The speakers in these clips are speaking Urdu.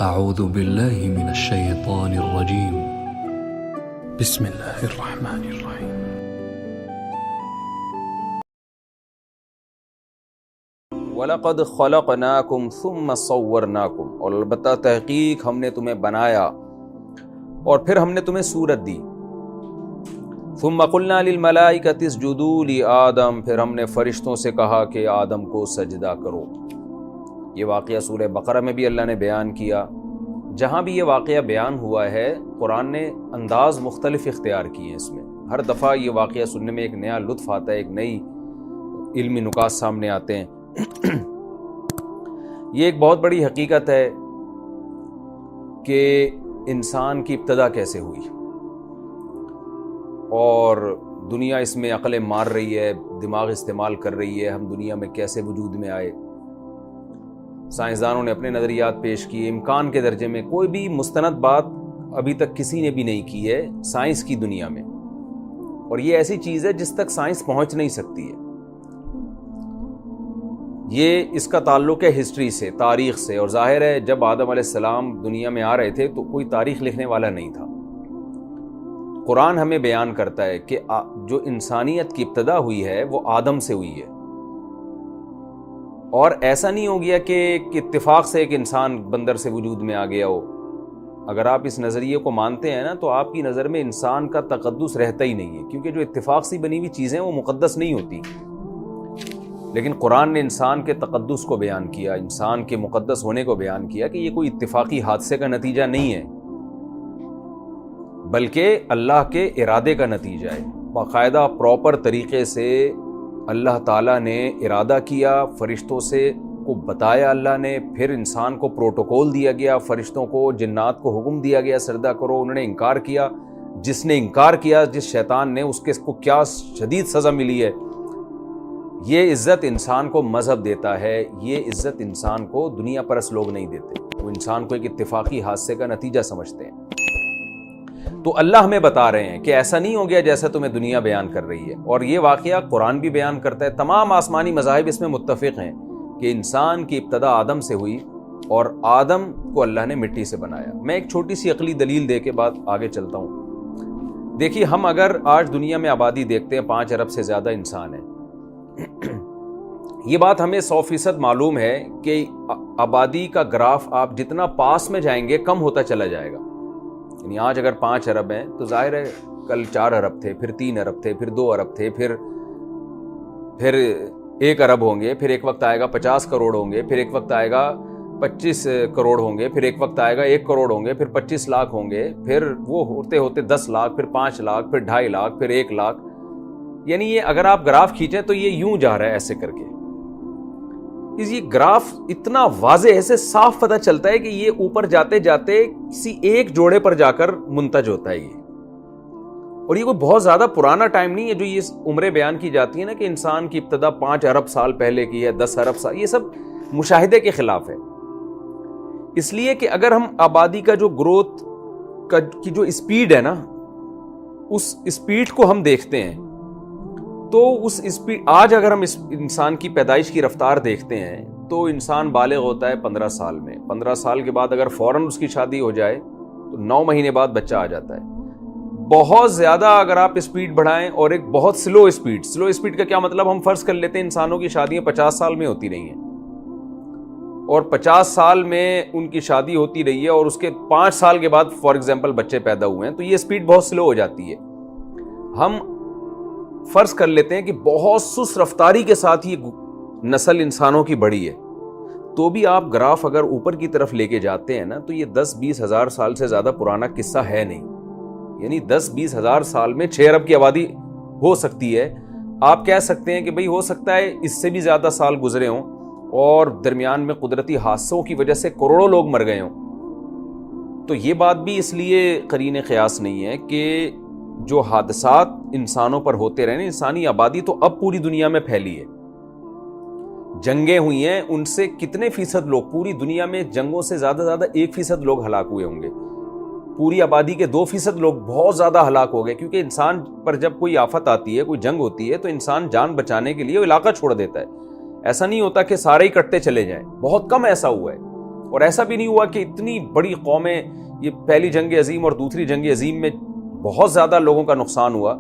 اعوذ باللہ من الشیطان الرجیم بسم اللہ الرحمن الرحیم وَلَقَدْ خَلَقْنَاكُمْ ثُمَّ صَوَّرْنَاكُمْ، اور البتہ تحقیق ہم نے تمہیں بنایا اور پھر ہم نے تمہیں صورت دی. ثُمَّ قُلْنَا لِلْمَلَائِكَةِ اسْجُدُوا لِآدَمَ، پھر ہم نے فرشتوں سے کہا کہ آدم کو سجدہ کرو. یہ واقعہ سورہ بقرہ میں بھی اللہ نے بیان کیا. جہاں بھی یہ واقعہ بیان ہوا ہے قرآن نے انداز مختلف اختیار کیے ہیں. اس میں ہر دفعہ یہ واقعہ سننے میں ایک نیا لطف آتا ہے، ایک نئی علمی نکات سامنے آتے ہیں. یہ ایک بہت بڑی حقیقت ہے کہ انسان کی ابتدا کیسے ہوئی، اور دنیا اس میں عقلیں مار رہی ہے، دماغ استعمال کر رہی ہے. ہم دنیا میں کیسے وجود میں آئے، سائنسدانوں نے اپنے نظریات پیش کیے. امکان کے درجے میں کوئی بھی مستند بات ابھی تک کسی نے بھی نہیں کی ہے سائنس کی دنیا میں، اور یہ ایسی چیز ہے جس تک سائنس پہنچ نہیں سکتی ہے. یہ اس کا تعلق ہے ہسٹری سے، تاریخ سے، اور ظاہر ہے جب آدم علیہ السلام دنیا میں آ رہے تھے تو کوئی تاریخ لکھنے والا نہیں تھا. قرآن ہمیں بیان کرتا ہے کہ جو انسانیت کی ابتدا ہوئی ہے وہ آدم سے ہوئی ہے، اور ایسا نہیں ہو گیا کہ اتفاق سے ایک انسان بندر سے وجود میں آ گیا ہو. اگر آپ اس نظریے کو مانتے ہیں نا تو آپ کی نظر میں انسان کا تقدس رہتا ہی نہیں ہے، کیونکہ جو اتفاق سے بنی ہوئی چیزیں وہ مقدس نہیں ہوتی. لیکن قرآن نے انسان کے تقدس کو بیان کیا، انسان کے مقدس ہونے کو بیان کیا کہ یہ کوئی اتفاقی حادثے کا نتیجہ نہیں ہے، بلکہ اللہ کے ارادے کا نتیجہ ہے. باقاعدہ پراپر طریقے سے اللہ تعالیٰ نے ارادہ کیا، فرشتوں سے کو بتایا اللہ نے، پھر انسان کو پروٹوکول دیا گیا، فرشتوں کو، جنات کو حکم دیا گیا سجدہ کرو. انہوں نے انکار کیا. جس نے انکار کیا، جس شیطان نے، اس کے کو کیا شدید سزا ملی ہے. یہ عزت انسان کو مذہب دیتا ہے، یہ عزت انسان کو دنیا پرست لوگ نہیں دیتے. وہ انسان کو ایک اتفاقی حادثے کا نتیجہ سمجھتے ہیں. تو اللہ ہمیں بتا رہے ہیں کہ ایسا نہیں ہو گیا جیسا تمہیں دنیا بیان کر رہی ہے. اور یہ واقعہ قرآن بھی بیان کرتا ہے. تمام آسمانی مذاہب اس میں متفق ہیں کہ انسان کی ابتدا آدم سے ہوئی، اور آدم کو اللہ نے مٹی سے بنایا. میں ایک چھوٹی سی عقلی دلیل دے کے بعد آگے چلتا ہوں. دیکھیے، ہم اگر آج دنیا میں آبادی دیکھتے ہیں 5 ارب سے زیادہ انسان ہیں. یہ بات ہمیں 100% معلوم ہے کہ آبادی کا گراف آپ جتنا پاس میں جائیں گے کم ہوتا چلا جائے گا. یعنی آج اگر 5 ارب ہیں تو ظاہر ہے کل 4 ارب تھے، پھر 3 ارب تھے، پھر 2 ارب تھے، پھر 1 ارب ہوں گے، پھر ایک وقت آئے گا 50 کروڑ ہوں گے، پھر ایک وقت آئے گا 25 کروڑ ہوں گے، پھر ایک وقت آئے گا 1 کروڑ ہوں گے، پھر 25 لاکھ ہوں گے، پھر وہ ہوتے ہوتے 10 لاکھ، پھر 5 لاکھ، پھر 2.5 لاکھ، پھر 1 لاکھ. یعنی یہ اگر آپ گراف کھینچیں تو یہ یوں جا رہا ہے ایسے کر کے. یہ گراف اتنا واضح ایسے صاف پتہ چلتا ہے کہ یہ اوپر جاتے جاتے کسی ایک جوڑے پر جا کر منتج ہوتا ہے یہ. اور یہ کوئی بہت زیادہ پرانا ٹائم نہیں ہے جو یہ عمریں بیان کی جاتی ہیں نا کہ انسان کی ابتدا 5 ارب سال پہلے کی ہے، 10 ارب سال. یہ سب مشاہدے کے خلاف ہے. اس لیے کہ اگر ہم آبادی کا جو گروتھ کی جو اسپیڈ ہے نا، اس اسپیڈ کو ہم دیکھتے ہیں تو اس اسپیڈ، آج اگر ہم اس انسان کی پیدائش کی رفتار دیکھتے ہیں تو انسان بالغ ہوتا ہے 15 سال میں. 15 سال کے بعد اگر فوراً اس کی شادی ہو جائے تو 9 مہینے بعد بچہ آ جاتا ہے. بہت زیادہ اگر آپ اسپیڈ بڑھائیں، اور ایک بہت سلو اسپیڈ کا کیا مطلب، ہم فرض کر لیتے ہیں انسانوں کی شادیاں 50 سال میں ہوتی رہی ہیں، اور 50 سال میں ان کی شادی ہوتی رہی ہے، اور اس کے 5 سال کے بعد فار ایگزامپل بچے پیدا ہوئے ہیں، تو یہ اسپیڈ بہت سلو ہو جاتی ہے. ہم فرض کر لیتے ہیں کہ بہت سست رفتاری کے ساتھ یہ نسل انسانوں کی بڑھی ہے، تو بھی آپ گراف اگر اوپر کی طرف لے کے جاتے ہیں نا تو یہ 10-20 ہزار سال سے زیادہ پرانا قصہ ہے نہیں. یعنی 10-20 ہزار سال میں 6 ارب کی آبادی ہو سکتی ہے. آپ کہہ سکتے ہیں کہ بھئی ہو سکتا ہے اس سے بھی زیادہ سال گزرے ہوں، اور درمیان میں قدرتی حادثوں کی وجہ سے کروڑوں لوگ مر گئے ہوں. تو یہ بات بھی اس لیے قرین قیاس نہیں ہے کہ جو حادثات انسانوں پر ہوتے رہے، انسانی آبادی تو اب پوری دنیا میں پھیلی ہے. جنگیں ہوئی ہیں، ان سے کتنے فیصد لوگ، پوری دنیا میں جنگوں سے زیادہ 1% لوگ ہلاک ہوئے ہوں گے. پوری آبادی کے 2% لوگ بہت زیادہ ہلاک ہو گئے، کیونکہ انسان پر جب کوئی آفت آتی ہے، کوئی جنگ ہوتی ہے، تو انسان جان بچانے کے لیے وہ علاقہ چھوڑ دیتا ہے. ایسا نہیں ہوتا کہ سارے ہی کٹتے چلے جائیں، بہت کم ایسا ہوا ہے. اور ایسا بھی نہیں ہوا کہ اتنی بڑی قومیں، یہ پہلی جنگ عظیم اور دوسری جنگ عظیم میں بہت زیادہ لوگوں کا نقصان ہوا،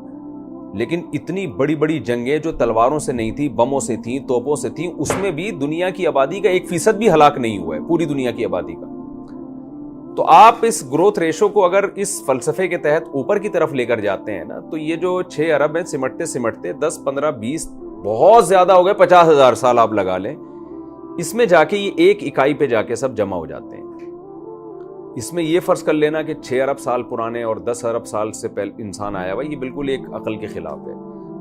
لیکن اتنی بڑی بڑی جنگیں جو تلواروں سے نہیں تھی، بموں سے تھیں، توپوں سے تھیں، اس میں بھی دنیا کی آبادی کا 1% بھی ہلاک نہیں ہوا ہے، پوری دنیا کی آبادی کا۔ تو آپ اس گروتھ ریشو کو اگر اس فلسفے کے تحت اوپر کی طرف لے کر جاتے ہیں نا، تو یہ جو 6 ارب ہیں، سمٹتے سمٹتے 10 15 20 بہت زیادہ ہو گئے، 50,000 سال آپ لگا لیں، اس میں جا کے یہ ایک اکائی پہ جا کے سب جمع ہو جاتے ہیں۔ اس میں یہ فرض کر لینا کہ 6 ارب سال پرانے اور 10 ارب سال سے پہلے انسان آیا ہوا، یہ بالکل ایک عقل کے خلاف ہے۔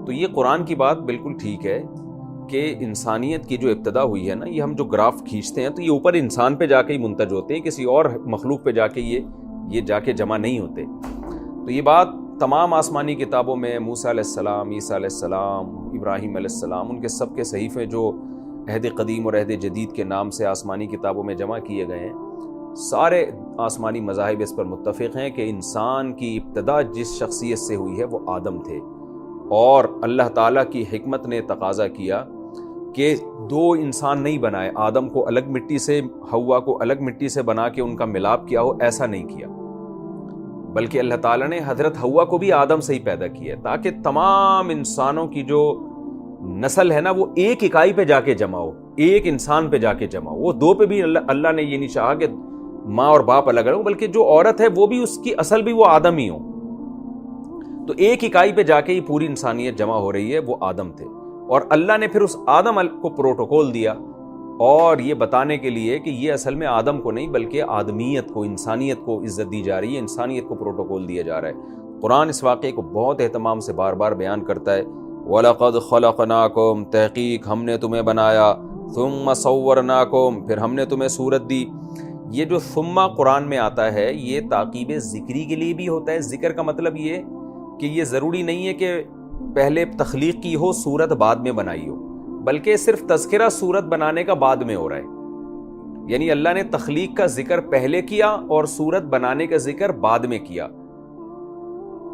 تو یہ قرآن کی بات بالکل ٹھیک ہے کہ انسانیت کی جو ابتدا ہوئی ہے نا، یہ ہم جو گراف کھینچتے ہیں تو یہ اوپر انسان پہ جا کے ہی منتج ہوتے ہیں، کسی اور مخلوق پہ جا کے یہ جا کے جمع نہیں ہوتے۔ تو یہ بات تمام آسمانی کتابوں میں، موسیٰ علیہ السلام، عیسیٰ علیہ السلام، ابراہیم علیہ السلام، ان کے سب کے صحیفے جو عہد قدیم اور عہد جدید کے نام سے آسمانی کتابوں میں جمع کیے گئے ہیں، سارے آسمانی مذاہب اس پر متفق ہیں کہ انسان کی ابتدا جس شخصیت سے ہوئی ہے وہ آدم تھے، اور اللہ تعالیٰ کی حکمت نے تقاضا کیا کہ 2 انسان نہیں بنائے، آدم کو الگ مٹی سے، حوا کو الگ مٹی سے بنا کے ان کا ملاپ کیا ہو، ایسا نہیں کیا، بلکہ اللہ تعالیٰ نے حضرت حوا کو بھی آدم سے ہی پیدا کیا تاکہ تمام انسانوں کی جو نسل ہے نا وہ ایک اکائی پہ جا کے جمع ہو، ایک انسان پہ جا کے جمع ہو۔ وہ 2 پہ بھی اللہ نے یہ نہیں چاہا کہ ماں اور باپ الگ الگ ہو، بلکہ جو عورت ہے وہ بھی اس کی اصل بھی وہ آدم ہی ہو۔ تو ایک اکائی پہ جا کے ہی پوری انسانیت جمع ہو رہی ہے، وہ آدم تھے، اور اللہ نے پھر اس آدم کو پروٹوکول دیا، اور یہ بتانے کے لیے کہ یہ اصل میں آدم کو نہیں بلکہ آدمیت کو، انسانیت کو عزت دی جا رہی ہے، انسانیت کو پروٹوکول دیا جا رہا ہے۔ قرآن اس واقعے کو بہت اہتمام سے بار بار بیان کرتا ہے، وَلَقَدْ خَلَقْنَاكُمْ، تحقیق ہم نے تمہیں بنایا، ثُمَّ صَوَّرْنَاكُمْ، پھر ہم نے تمہیں صورت دی۔ یہ جو ثم قرآن میں آتا ہے یہ تعقیب ذکری کے لیے بھی ہوتا ہے۔ ذکر کا مطلب یہ کہ یہ ضروری نہیں ہے کہ پہلے تخلیق کی ہو، صورت بعد میں بنائی ہو، بلکہ صرف تذکرہ صورت بنانے کا بعد میں ہو رہا ہے، یعنی اللہ نے تخلیق کا ذکر پہلے کیا اور صورت بنانے کا ذکر بعد میں کیا۔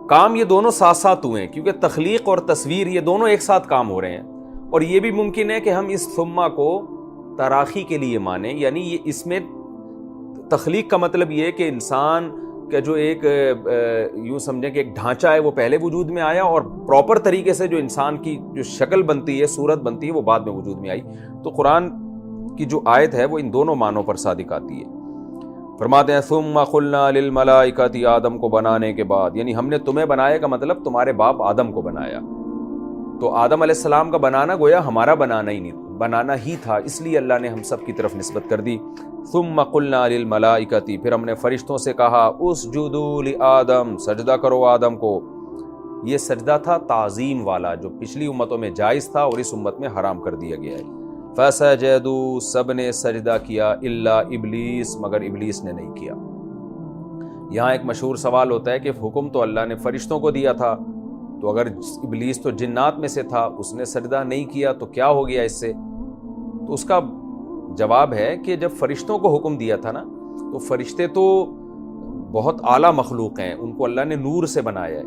کام یہ دونوں ساتھ ساتھ ہوئے ہیں، کیونکہ تخلیق اور تصویر یہ دونوں ایک ساتھ کام ہو رہے ہیں۔ اور یہ بھی ممکن ہے کہ ہم اس ثم کو تراخی کے لیے مانیں، یعنی یہ اس میں تخلیق کا مطلب یہ ہے کہ انسان کا جو ایک یوں سمجھیں کہ ایک ڈھانچہ ہے وہ پہلے وجود میں آیا، اور پراپر طریقے سے جو انسان کی جو شکل بنتی ہے، صورت بنتی ہے، وہ بعد میں وجود میں آئی۔ تو قرآن کی جو آیت ہے وہ ان دونوں معنوں پر صادق آتی ہے۔ فرماتے ہیں ثم قلنا للملائکۃ، آدم کو بنانے کے بعد، یعنی ہم نے تمہیں بنایا کا مطلب تمہارے باپ آدم کو بنایا۔ تو آدم علیہ السلام کا بنانا گویا ہمارا بنانا ہی نہیں، بنانا ہی تھا، اس لیے اللہ نے ہم سب کی طرف نسبت کر دی۔ ثم قلنا للملائکۃ، پھر ہم نے فرشتوں سے کہا اسجدوا لآدم، سجدہ کرو آدم کو۔ یہ سجدہ تھا تعظیم والا جو پچھلی امتوں میں جائز تھا اور اس امت میں حرام کر دیا گیا ہے۔ فسجدوا، سب نے سجدہ کیا، الا ابلیس، مگر ابلیس نے نہیں کیا۔ یہاں ایک مشہور سوال ہوتا ہے کہ حکم تو اللہ نے فرشتوں کو دیا تھا، تو اگر ابلیس تو جنات میں سے تھا، اس نے سجدہ نہیں کیا تو کیا ہو گیا اس سے؟ تو اس کا جواب ہے کہ جب فرشتوں کو حکم دیا تھا نا، تو فرشتے تو بہت اعلیٰ مخلوق ہیں، ان کو اللہ نے نور سے بنایا ہے،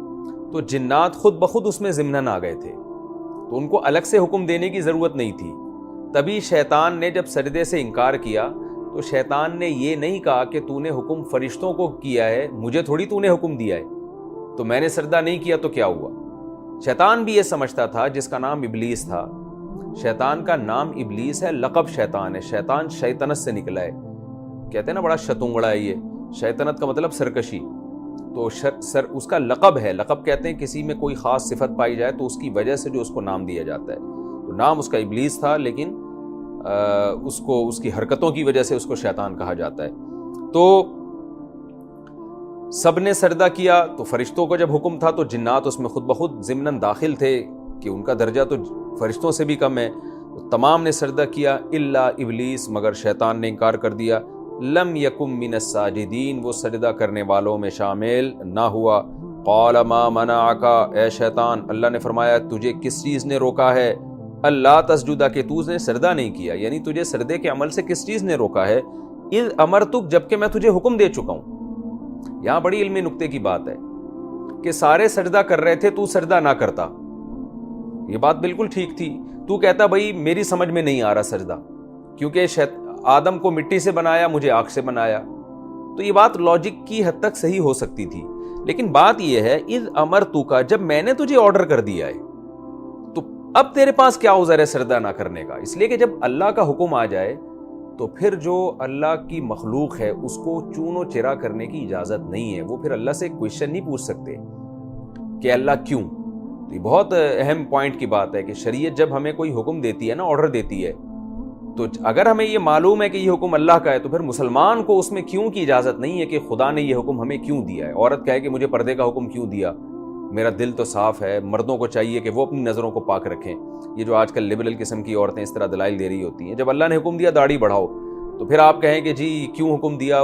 تو جنات خود بخود اس میں ضمناً آ گئے تھے، تو ان کو الگ سے حکم دینے کی ضرورت نہیں تھی۔ تبھی شیطان نے جب سجدے سے انکار کیا تو شیطان نے یہ نہیں کہا کہ تو نے حکم فرشتوں کو کیا ہے، مجھے تھوڑی تو نے حکم دیا ہے، تو میں نے سجدہ نہیں کیا تو کیا ہوا؟ شیطان بھی یہ سمجھتا تھا، جس کا نام ابلیس تھا، شیطان کا نام ابلیس ہے، لقب شیطان ہے، شیطان شیطنت سے نکلا ہے، کہتے ہیں نا بڑا شتونگڑا ہے یہ، شیطنت کا مطلب سرکشی، تو اس کا لقب ہے، لقب کہتے ہیں کسی میں کوئی خاص صفت پائی جائے تو اس کی وجہ سے جو اس کو نام دیا جاتا ہے، تو نام اس کا ابلیس تھا، لیکن اس کی حرکتوں کی وجہ سے اس کو شیطان کہا جاتا ہے۔ تو سب نے سجدہ کیا، تو فرشتوں کو جب حکم تھا تو جنات اس میں خود بخود ضمناً داخل تھے کہ ان کا درجہ تو فرشتوں سے بھی کم ہے، تو تمام نے سجدہ کیا الا ابلیس، مگر شیطان نے انکار کر دیا۔ لم یکم من الساجدین، وہ سجدہ کرنے والوں میں شامل نہ ہوا۔ قال ما منعک، اے شیطان، اللہ نے فرمایا تجھے کس چیز نے روکا ہے، اللہ تسجدہ، کہ تو نے سجدہ نہیں کیا، یعنی تجھے سجدے کے عمل سے کس چیز نے روکا ہے، اذ امرتک، جبکہ میں تجھے حکم دے چکا ہوں۔ یہاں بڑی علمی نکتے کی بات ہے کہ سارے سجدہ کر رہے تھے، تو سجدہ نہ کرتا، یہ بات بالکل ٹھیک تھی، تو کہتا بھائی میری سمجھ میں نہیں آ رہا سجدہ، کیونکہ آدم کو مٹی سے بنایا، مجھے آگ سے بنایا. تو یہ بات لاجک کی حد تک صحیح ہو سکتی تھی، لیکن بات یہ ہے اذ امرتک، جب میں نے تجھے آرڈر کر دیا ہے تو اب تیرے پاس کیا عذر ہے سجدہ نہ کرنے کا؟ اس لیے کہ جب اللہ کا حکم آ جائے تو پھر جو اللہ کی مخلوق ہے اس کو چون و چرا کرنے کی اجازت نہیں ہے. وہ پھر اللہ سے کویشچن نہیں پوچھ سکتے کہ اللہ کیوں. تو یہ بہت اہم پوائنٹ کی بات ہے کہ شریعت جب ہمیں کوئی حکم دیتی ہے نا، آرڈر دیتی ہے، تو اگر ہمیں یہ معلوم ہے کہ یہ حکم اللہ کا ہے تو پھر مسلمان کو اس میں کیوں کی اجازت نہیں ہے کہ خدا نے یہ حکم ہمیں کیوں دیا ہے. عورت کہے کہ مجھے پردے کا حکم کیوں دیا، میرا دل تو صاف ہے. مردوں کو چاہیے کہ وہ اپنی نظروں کو پاک رکھیں. یہ جو آج کل لبرل قسم کی عورتیں اس طرح دلائل دے رہی ہوتی ہیں، جب اللہ نے حکم دیا داڑھی بڑھاؤ تو پھر آپ کہیں کہ جی کیوں حکم دیا،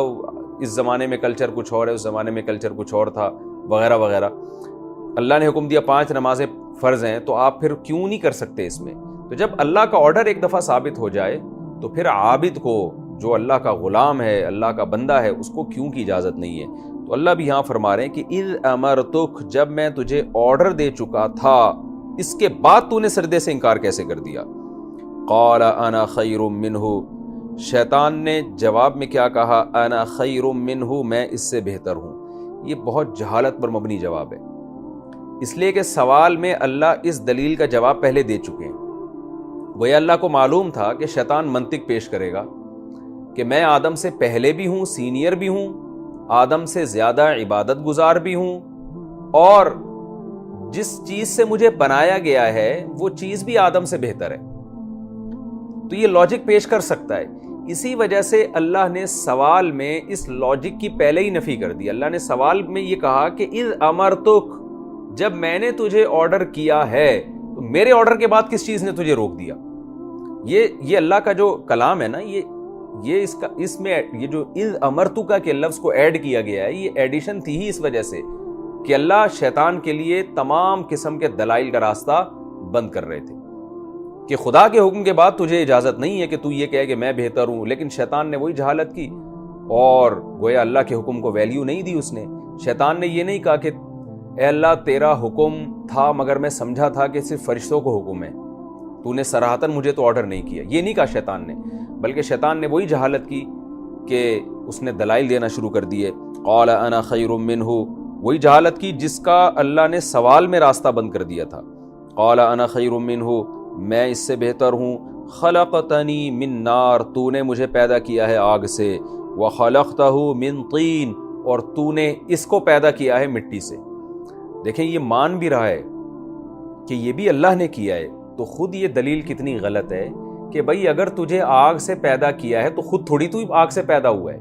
اس زمانے میں کلچر کچھ اور ہے، اس زمانے میں کلچر کچھ اور تھا، وغیرہ وغیرہ. اللہ نے حکم دیا 5 نمازیں فرض ہیں تو آپ پھر کیوں نہیں کر سکتے اس میں؟ تو جب اللہ کا آرڈر ایک دفعہ ثابت ہو جائے تو پھر عابد کو، جو اللہ کا غلام ہے، اللہ کا بندہ ہے، اس کو کیوں کی اجازت نہیں ہے. تو اللہ بھی یہاں فرما رہے ہیں کہ اذ امرتک، جب میں تجھے آرڈر دے چکا تھا، اس کے بعد تو نے سجدے سے انکار کیسے کر دیا؟ قال انا خیر منہ، شیطان نے جواب میں کیا کہا؟ انا خیر منہ، میں اس سے بہتر ہوں. یہ بہت جہالت پر مبنی جواب ہے، اس لیے کہ سوال میں اللہ اس دلیل کا جواب پہلے دے چکے ہیں. وہ اللہ کو معلوم تھا کہ شیطان منطق پیش کرے گا کہ میں آدم سے پہلے بھی ہوں، سینئر بھی ہوں، آدم سے زیادہ عبادت گزار بھی ہوں، اور جس چیز سے مجھے بنایا گیا ہے وہ چیز بھی آدم سے بہتر ہے. تو یہ لاجک پیش کر سکتا ہے. اسی وجہ سے اللہ نے سوال میں اس لاجک کی پہلے ہی نفی کر دی. اللہ نے سوال میں یہ کہا کہ اذ امرتک، جب میں نے تجھے آرڈر کیا ہے، تو میرے آرڈر کے بعد کس چیز نے تجھے روک دیا؟ یہ اللہ کا جو کلام ہے نا، یہ اس میں یہ جو اذ امرتک کے لفظ کو ایڈ کیا گیا ہے، یہ ایڈیشن تھی ہی اس وجہ سے کہ اللہ شیطان کے لیے تمام قسم کے دلائل کا راستہ بند کر رہے تھے کہ خدا کے حکم کے بعد تجھے اجازت نہیں ہے کہ تو یہ کہے کہ میں بہتر ہوں. لیکن شیطان نے وہی جہالت کی اور گویا اللہ کے حکم کو ویلیو نہیں دی. اس نے، شیطان نے یہ نہیں کہا کہ اے اللہ تیرا حکم تھا مگر میں سمجھا تھا کہ صرف فرشتوں کو حکم ہے، تو نے صراحتاً مجھے تو آرڈر نہیں کیا. یہ نہیں کہا شیطان نے، بلکہ شیطان نے وہی جہالت کی کہ اس نے دلائل دینا شروع کر دیے. قال انا خیر منہ، وہی جہالت کی جس کا اللہ نے سوال میں راستہ بند کر دیا تھا. قال انا خیر منہ، میں اس سے بہتر ہوں. خلقتنی من نار، تو نے مجھے پیدا کیا ہے آگ سے. وخلقتہ من طین، اور تو نے اس کو پیدا کیا ہے مٹی سے. دیکھیں یہ مان بھی رہا ہے کہ یہ بھی اللہ نے کیا ہے، تو خود یہ دلیل کتنی غلط ہے کہ بھئی اگر تجھے آگ سے پیدا کیا ہے تو خود تھوڑی تو آگ سے پیدا ہوا ہے،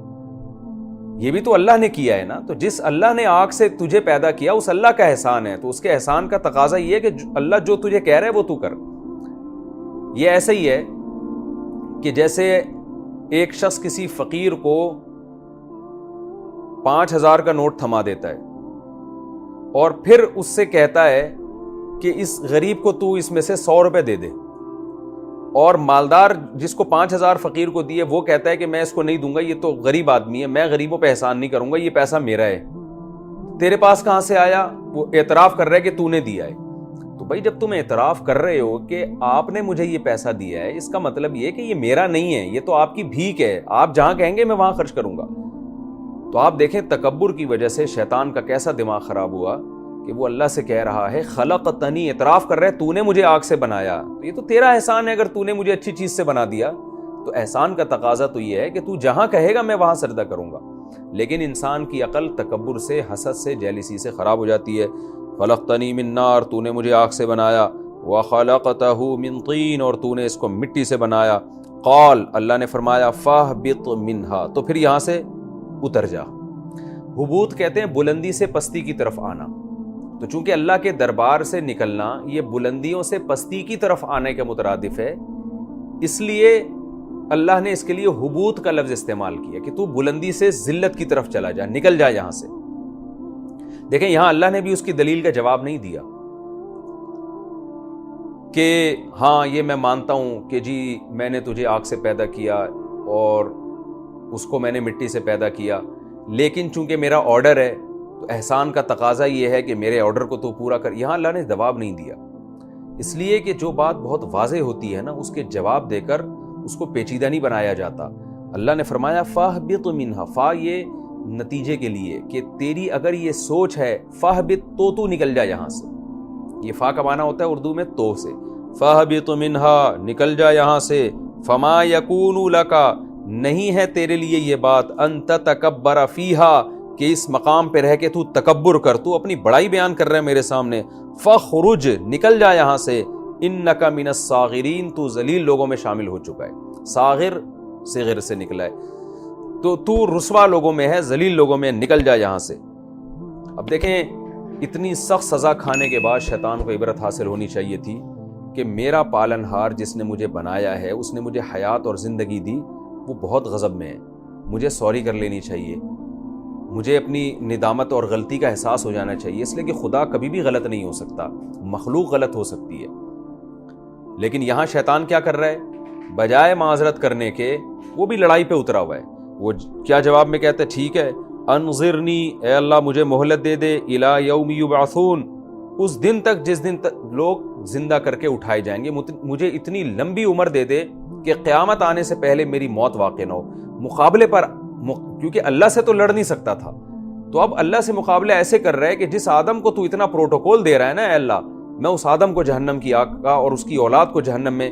یہ بھی تو اللہ نے کیا ہے نا. تو جس اللہ نے آگ سے تجھے پیدا کیا اس اللہ کا احسان ہے، تو اس کے احسان کا تقاضا یہ ہے کہ اللہ جو تجھے کہہ رہا ہے وہ تو کر. یہ ایسا ہی ہے کہ جیسے ایک شخص کسی فقیر کو 5000 کا نوٹ تھما دیتا ہے اور پھر اس سے کہتا ہے کہ اس غریب کو تو اس میں سے 100 روپے دے دے، اور مالدار جس کو 5000 فقیر کو دیے وہ کہتا ہے کہ میں اس کو نہیں دوں گا، یہ تو غریب آدمی ہے، میں غریبوں پہ احسان نہیں کروں گا، یہ پیسہ میرا ہے. تیرے پاس کہاں سے آیا؟ وہ اعتراف کر رہا ہے کہ تو نے دیا ہے. تو بھائی جب تم اعتراف کر رہے ہو کہ آپ نے مجھے یہ پیسہ دیا ہے، اس کا مطلب یہ کہ یہ میرا نہیں ہے، یہ تو آپ کی بھیک ہے، آپ جہاں کہیں گے میں وہاں خرچ کروں گا. تو آپ دیکھیں تکبر کی وجہ سے شیطان کا کیسا دماغ خراب ہوا کہ وہ اللہ سے کہہ رہا ہے خلقتنی، اعتراف کر رہے تو نے مجھے آگ سے بنایا، تو یہ تو تیرا احسان ہے. اگر تو نے مجھے اچھی چیز سے بنا دیا تو احسان کا تقاضا تو یہ ہے کہ تو جہاں کہے گا میں وہاں سجدہ کروں گا. لیکن انسان کی عقل تکبر سے، حسد سے، جیلسی سے خراب ہو جاتی ہے. خلقتنی من نار، تو نے مجھے آگ سے بنایا. وخلقتہ من طین، اور تو نے اس کو مٹی سے بنایا. قال، اللہ نے فرمایا فاہبط منہا، تو پھر یہاں سے اتر جا. حبوط کہتے ہیں بلندی سے پستی کی طرف آنا. تو چونکہ اللہ کے دربار سے نکلنا یہ بلندیوں سے پستی کی طرف آنے کے مترادف ہے، اس لیے اللہ نے اس کے لیے حبوط کا لفظ استعمال کیا کہ تو بلندی سے ذلت کی طرف چلا جا، نکل جا یہاں سے. دیکھیں یہاں اللہ نے بھی اس کی دلیل کا جواب نہیں دیا کہ ہاں یہ میں مانتا ہوں کہ جی میں نے تجھے آگ سے پیدا کیا اور اس کو میں نے مٹی سے پیدا کیا، لیکن چونکہ میرا آرڈر ہے تو احسان کا تقاضا یہ ہے کہ میرے آرڈر کو تو پورا کر. یہاں اللہ نے جواب نہیں دیا، اس لیے کہ جو بات بہت واضح ہوتی ہے نا اس کے جواب دے کر اس کو پیچیدہ نہیں بنایا جاتا. اللہ نے فرمایا فاہبط منہا، فا یہ نتیجے کے لیے کہ تیری اگر یہ سوچ ہے، فاہبط تو نکل جا یہاں سے، یہ فا کا معنی ہوتا ہے اردو میں تو سے، فاہبط منہا نکل جا یہاں سے، فما یکون لک نہیں ہے تیرے لیے یہ بات، ان تتکبر فیہا کہ اس مقام پہ رہ کے تو تکبر کر، تو اپنی بڑائی بیان کر رہا ہے میرے سامنے، فخرج نکل جا یہاں سے، انک من الصاغرین تو ذلیل لوگوں میں شامل ہو چکا ہے، صاغر صغر سے نکلا ہے، تو رسوا لوگوں میں ہے، ذلیل لوگوں میں، نکل جا یہاں سے۔ اب دیکھیں اتنی سخت سزا کھانے کے بعد شیطان کو عبرت حاصل ہونی چاہیے تھی کہ میرا پالن ہار جس نے مجھے بنایا ہے، اس نے مجھے حیات اور زندگی دی، وہ بہت غضب میں ہے، مجھے سوری کر لینی چاہیے، مجھے اپنی ندامت اور غلطی کا احساس ہو جانا چاہیے، اس لیے کہ خدا کبھی بھی غلط نہیں ہو سکتا، مخلوق غلط ہو سکتی ہے۔ لیکن یہاں شیطان کیا کر رہا ہے؟ بجائے معذرت کرنے کے وہ بھی لڑائی پہ اترا ہوا ہے۔ وہ کیا جواب میں کہتا ہے؟ ٹھیک ہے، انظرنی اے اللہ مجھے مہلت دے دے، الی یوم یبعثون اس دن تک جس دن تک لوگ زندہ کر کے اٹھائے جائیں گے، مجھے اتنی لمبی عمر دے دے کہ قیامت آنے سے پہلے میری موت واقع نہ ہو۔ مقابلے پر کیونکہ اللہ سے تو لڑ نہیں سکتا تھا، تو اب اللہ سے مقابلہ ایسے کر رہا ہے کہ جس آدم کو تو اتنا پروٹوکول دے رہا ہے نا اے اللہ، میں اس آدم کو جہنم کی آگ کا اور اس کی اولاد کو جہنم میں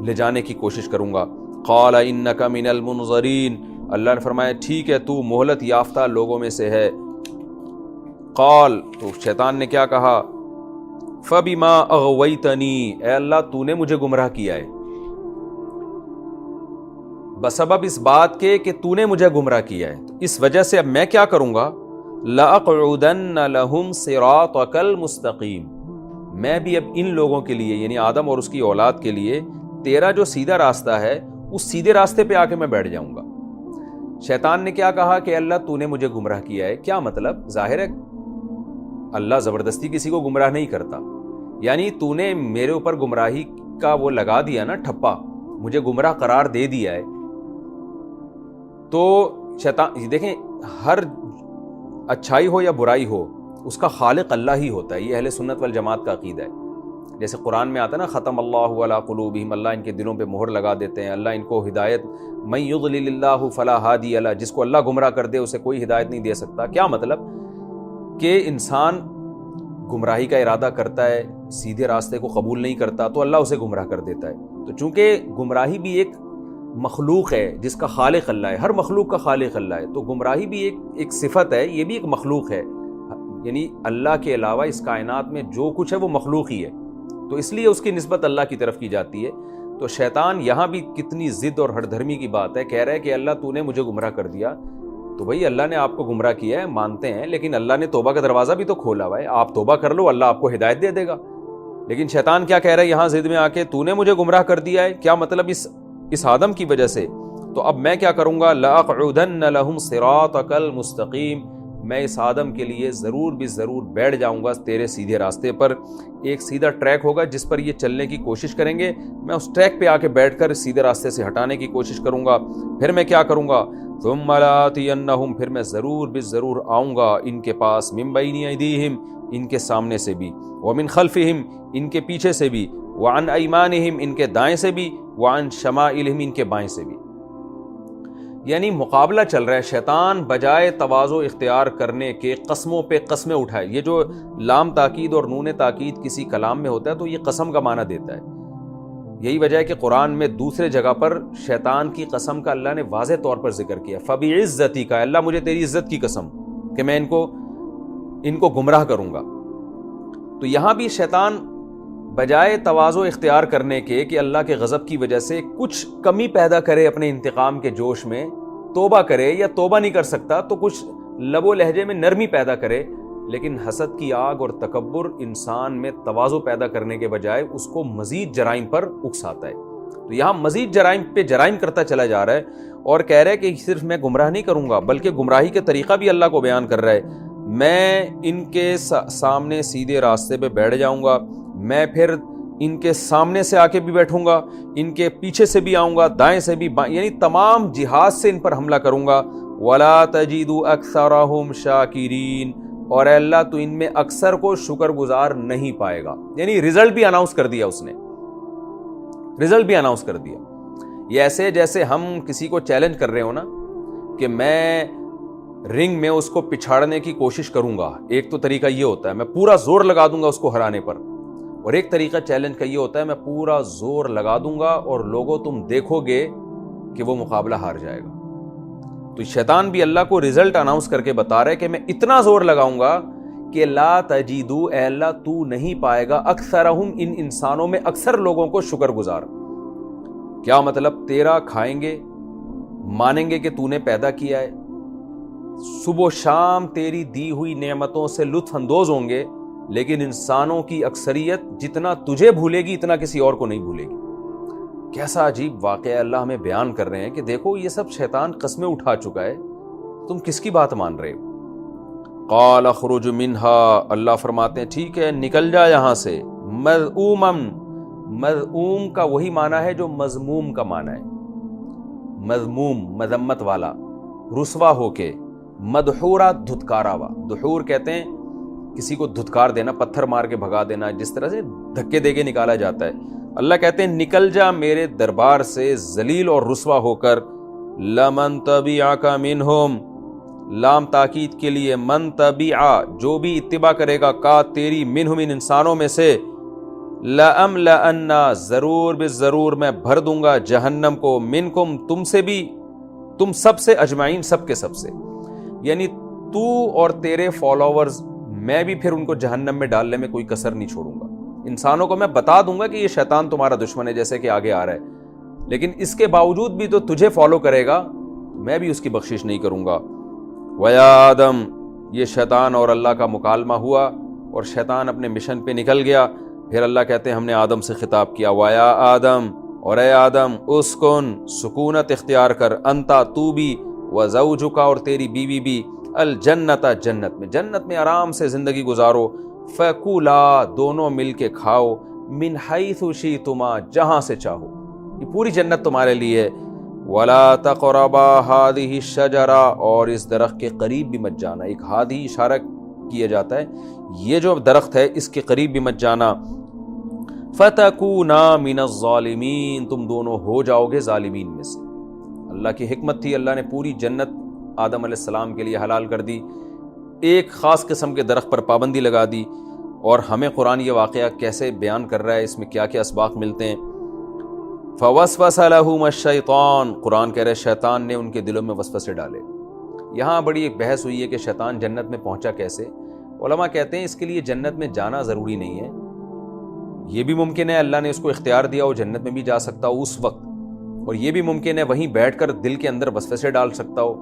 لے جانے کی کوشش کروں گا۔ قال انک من المنظرین، اللہ نے فرمایا ٹھیک ہے تو مہلت یافتہ لوگوں میں سے ہے۔ قال تو شیطان نے کیا کہا؟ فبما اغویتنی، اے اللہ تو نے مجھے گمراہ کیا ہے، بسبب اس بات کے کہ تو نے مجھے گمراہ کیا ہے، تو اس وجہ سے اب میں کیا کروں گا؟ لَأَقْعُدَنَّ لَهُمْ صِرَاطَكَ الْمُسْتَقِيمِ، میں بھی اب ان لوگوں کے لیے یعنی آدم اور اس کی اولاد کے لیے تیرا جو سیدھا راستہ ہے اس سیدھے راستے پہ آ کے میں بیٹھ جاؤں گا۔ شیطان نے کیا کہا کہ اللہ تو نے مجھے گمراہ کیا ہے، کیا مطلب؟ ظاہر ہے اللہ زبردستی کسی کو گمراہ نہیں کرتا، یعنی تو نے میرے اوپر گمراہی کا وہ لگا دیا نا ٹھپا، مجھے گمراہ قرار دے دیا ہے۔ تو شیطان دیکھیں ہر اچھائی ہو یا برائی ہو اس کا خالق اللہ ہی ہوتا ہے، یہ اہل سنت والجماعت کا عقیدہ ہے۔ جیسے قرآن میں آتا ہے نا ختم اللہ علی قلوبہم، اللہ ان کے دلوں پہ مہر لگا دیتے ہیں، اللہ ان کو ہدایت، من یضلل اللہ فلا ہادی لہ، جس کو اللہ گمراہ کر دے اسے کوئی ہدایت نہیں دے سکتا۔ کیا مطلب؟ کہ انسان گمراہی کا ارادہ کرتا ہے، سیدھے راستے کو قبول نہیں کرتا تو اللہ اسے گمراہ کر دیتا ہے۔ تو چونکہ گمراہی بھی ایک مخلوق ہے جس کا خالق اللہ ہے، ہر مخلوق کا خالق اللہ ہے، تو گمراہی بھی ایک صفت ہے، یہ بھی ایک مخلوق ہے، یعنی اللہ کے علاوہ اس کائنات میں جو کچھ ہے وہ مخلوق ہی ہے، تو اس لیے اس کی نسبت اللہ کی طرف کی جاتی ہے۔ تو شیطان یہاں بھی کتنی ضد اور ہر دھرمی کی بات ہے، کہہ رہا ہے کہ اللہ تو نے مجھے گمراہ کر دیا، تو بھئی اللہ نے آپ کو گمراہ کیا ہے مانتے ہیں، لیکن اللہ نے توبہ کا دروازہ بھی تو کھولا ہوا ہے، آپ توبہ کر لو اللہ آپ کو ہدایت دے دے گا۔ لیکن شیطان کیا کہہ رہا ہے یہاں ضد میں آ کے؟ تو نے مجھے گمراہ کر دیا ہے، کیا مطلب؟ اس آدم کی وجہ سے، تو اب میں کیا کروں گا؟ لَأَقْعُدَنَّ لَهُمْ صِرَاطَكَ الْمُسْتَقِيمِ، میں اس آدم کے لیے ضرور بھی ضرور بیٹھ جاؤں گا تیرے سیدھے راستے پر، ایک سیدھا ٹریک ہوگا جس پر یہ چلنے کی کوشش کریں گے، میں اس ٹریک پہ آ کے بیٹھ کر سیدھے راستے سے ہٹانے کی کوشش کروں گا۔ پھر میں کیا کروں گا؟ ثُمَّ لَآتِيَنَّهُمْ، پھر میں ضرور بھی ضرور آؤں گا ان کے پاس، مِن بَيْنِ أَيْدِيهِمْ، ان کے سامنے سے بھی، وَمِن خَلْفِهِمْ، ان کے پیچھے سے بھی، وَعَنْ أَيْمَانِهِمْ، ان کے دائیں سے بھی، وَعَنْ شَمَائِلِهِمْ، ان کے بائیں سے بھی۔ یعنی مقابلہ چل رہا ہے، شیطان بجائے تواضع اختیار کرنے کے قسموں پہ قسمیں اٹھائے۔ یہ جو لام تاکید اور نون تاکید کسی کلام میں ہوتا ہے تو یہ قسم کا معنی دیتا ہے، یہی وجہ ہے کہ قرآن میں دوسرے جگہ پر شیطان کی قسم کا اللہ نے واضح طور پر ذکر کیا، فَبِعِزَّتِكَ، کا اللہ مجھے تیری عزت کی قسم کہ میں ان کو گمراہ کروں گا۔ تو یہاں بھی شیطان بجائے تواضع اختیار کرنے کے کہ اللہ کے غضب کی وجہ سے کچھ کمی پیدا کرے اپنے انتقام کے جوش میں، توبہ کرے، یا توبہ نہیں کر سکتا تو کچھ لب و لہجے میں نرمی پیدا کرے، لیکن حسد کی آگ اور تکبر انسان میں تواضع پیدا کرنے کے بجائے اس کو مزید جرائم پر اکساتا ہے۔ تو یہاں مزید جرائم پہ جرائم کرتا چلا جا رہا ہے اور کہہ رہا ہے کہ صرف میں گمراہ نہیں کروں گا بلکہ گمراہی کے طریقہ بھی اللہ کو بیان کر رہا ہے، میں ان کے سامنے سیدھے راستے پہ بیٹھ جاؤں گا، میں پھر ان کے سامنے سے آ کے بھی بیٹھوں گا، ان کے پیچھے سے بھی آؤں گا، دائیں سے بھی بائیں، یعنی تمام جہاد سے ان پر حملہ کروں گا۔ وَلَا تَجِدُ أَكْثَرَهُمْ شَاكِرِينَ، اور اے اللہ تو ان میں اکثر کو شکر گزار نہیں پائے گا، یعنی رزلٹ بھی اناؤنس کر دیا اس نے، رزلٹ بھی اناؤنس کر دیا۔ یہ ایسے جیسے ہم کسی کو چیلنج کر رہے ہو نا کہ میں رنگ میں اس کو پچھاڑنے کی کوشش کروں گا. ایک تو طریقہ یہ ہوتا ہے میں پورا زور لگا دوں گا اس کو ہرانے پر, اور ایک طریقہ چیلنج کا یہ ہوتا ہے میں پورا زور لگا دوں گا اور لوگوں تم دیکھو گے کہ وہ مقابلہ ہار جائے گا. تو شیطان بھی اللہ کو رزلٹ اناؤنس کر کے بتا رہا ہے کہ میں اتنا زور لگاؤں گا کہ لا تجیدو, اے اللہ تو نہیں پائے گا اکثرہم, ان انسانوں میں اکثر لوگوں کو شکر گزار. کیا مطلب؟ تیرا کھائیں گے, مانیں گے کہ تو نے پیدا کیا ہے, صبح و شام تیری دی ہوئی نعمتوں سے لطف اندوز ہوں گے, لیکن انسانوں کی اکثریت جتنا تجھے بھولے گی اتنا کسی اور کو نہیں بھولے گی. کیسا عجیب واقعہ اللہ ہمیں بیان کر رہے ہیں کہ دیکھو یہ سب شیطان قسمیں اٹھا چکا ہے, تم کس کی بات مان رہے ہو؟ قال اخرج منها, اللہ فرماتے ہیں ٹھیک ہے نکل جا یہاں سے. مذءوما, مذءوم کا وہی معنی ہے جو مذموم کا معنی ہے. مذموم مذمت والا, رسوا ہو کے. مدحورا دھتکارا ہوا, دحور کہتے ہیں کسی کو دھتکار دینا, پتھر مار کے بھگا دینا, جس طرح سے دھکے دے کے نکالا جاتا ہے. اللہ کہتے ہیں نکل جا میرے دربار سے ذلیل اور رسوا ہو کر. لمن تبعک منہم, لام تاکید کے لیے, من تبعا, جو بھی اتباع کرے گا, کا تیری, منہم ان انسانوں میں سے, لأملأن, ضرور بالضرور میں بھر دوں گا جہنم کو, منکم, تم سے بھی, تم سب سے, اجمعین, سب کے سب سے, یعنی تو اور تیرے فالوورز, میں بھی پھر ان کو جہنم میں ڈالنے میں کوئی کسر نہیں چھوڑوں گا. انسانوں کو میں بتا دوں گا کہ یہ شیطان تمہارا دشمن ہے جیسے کہ آگے آ رہا ہے, لیکن اس کے باوجود بھی تو تجھے فالو کرے گا, میں بھی اس کی بخشش نہیں کروں گا. وَيَا آدم, یہ شیطان اور اللہ کا مکالمہ ہوا اور شیطان اپنے مشن پہ نکل گیا. پھر اللہ کہتے ہیں ہم نے آدم سے خطاب کیا, وَيَا آدم, اور اے آدم, اسکن, سکونت اختیار کر, انتا, تو بھی, وزوجک, اور تیری بیوی بھی, الجنت, جنت میں, جنت میں آرام سے زندگی گزارو. فَكُلَا, دونوں مل کے کھاؤ, من حیث شئتما, جہاں سے چاہو, یہ پوری جنت تمہارے لیے. وَلَا تَقْرَبَا هَذِهِ الشَّجَرَةَ, اور اس درخت کے قریب بھی مت جانا. ایک ہادی اشارہ کیا جاتا ہے, یہ جو درخت ہے اس کے قریب بھی مت جانا. فَتَكُونَا مِنَ الظَّالِمِينَ, تم دونوں ہو جاؤ گے ظالمین میں سے. اللہ کی حکمت تھی, اللہ نے پوری جنت آدم علیہ السلام کے لیے حلال کر دی, ایک خاص قسم کے درخت پر پابندی لگا دی. اور ہمیں قرآن یہ واقعہ کیسے بیان کر رہا ہے, اس میں کیا کیا اسباق ملتے ہیں. فوسوس لہم الشیطان, قرآن کہہ رہے شیطان نے ان کے دلوں میں وسوسے ڈالے. یہاں بڑی ایک بحث ہوئی ہے کہ شیطان جنت میں پہنچا کیسے. علماء کہتے ہیں اس کے لیے جنت میں جانا ضروری نہیں ہے, یہ بھی ممکن ہے اللہ نے اس کو اختیار دیا ہو جنت میں بھی جا سکتا ہو اس وقت, اور یہ بھی ممکن ہے وہیں بیٹھ کر دل کے اندر وسوسے ڈال سکتا ہو.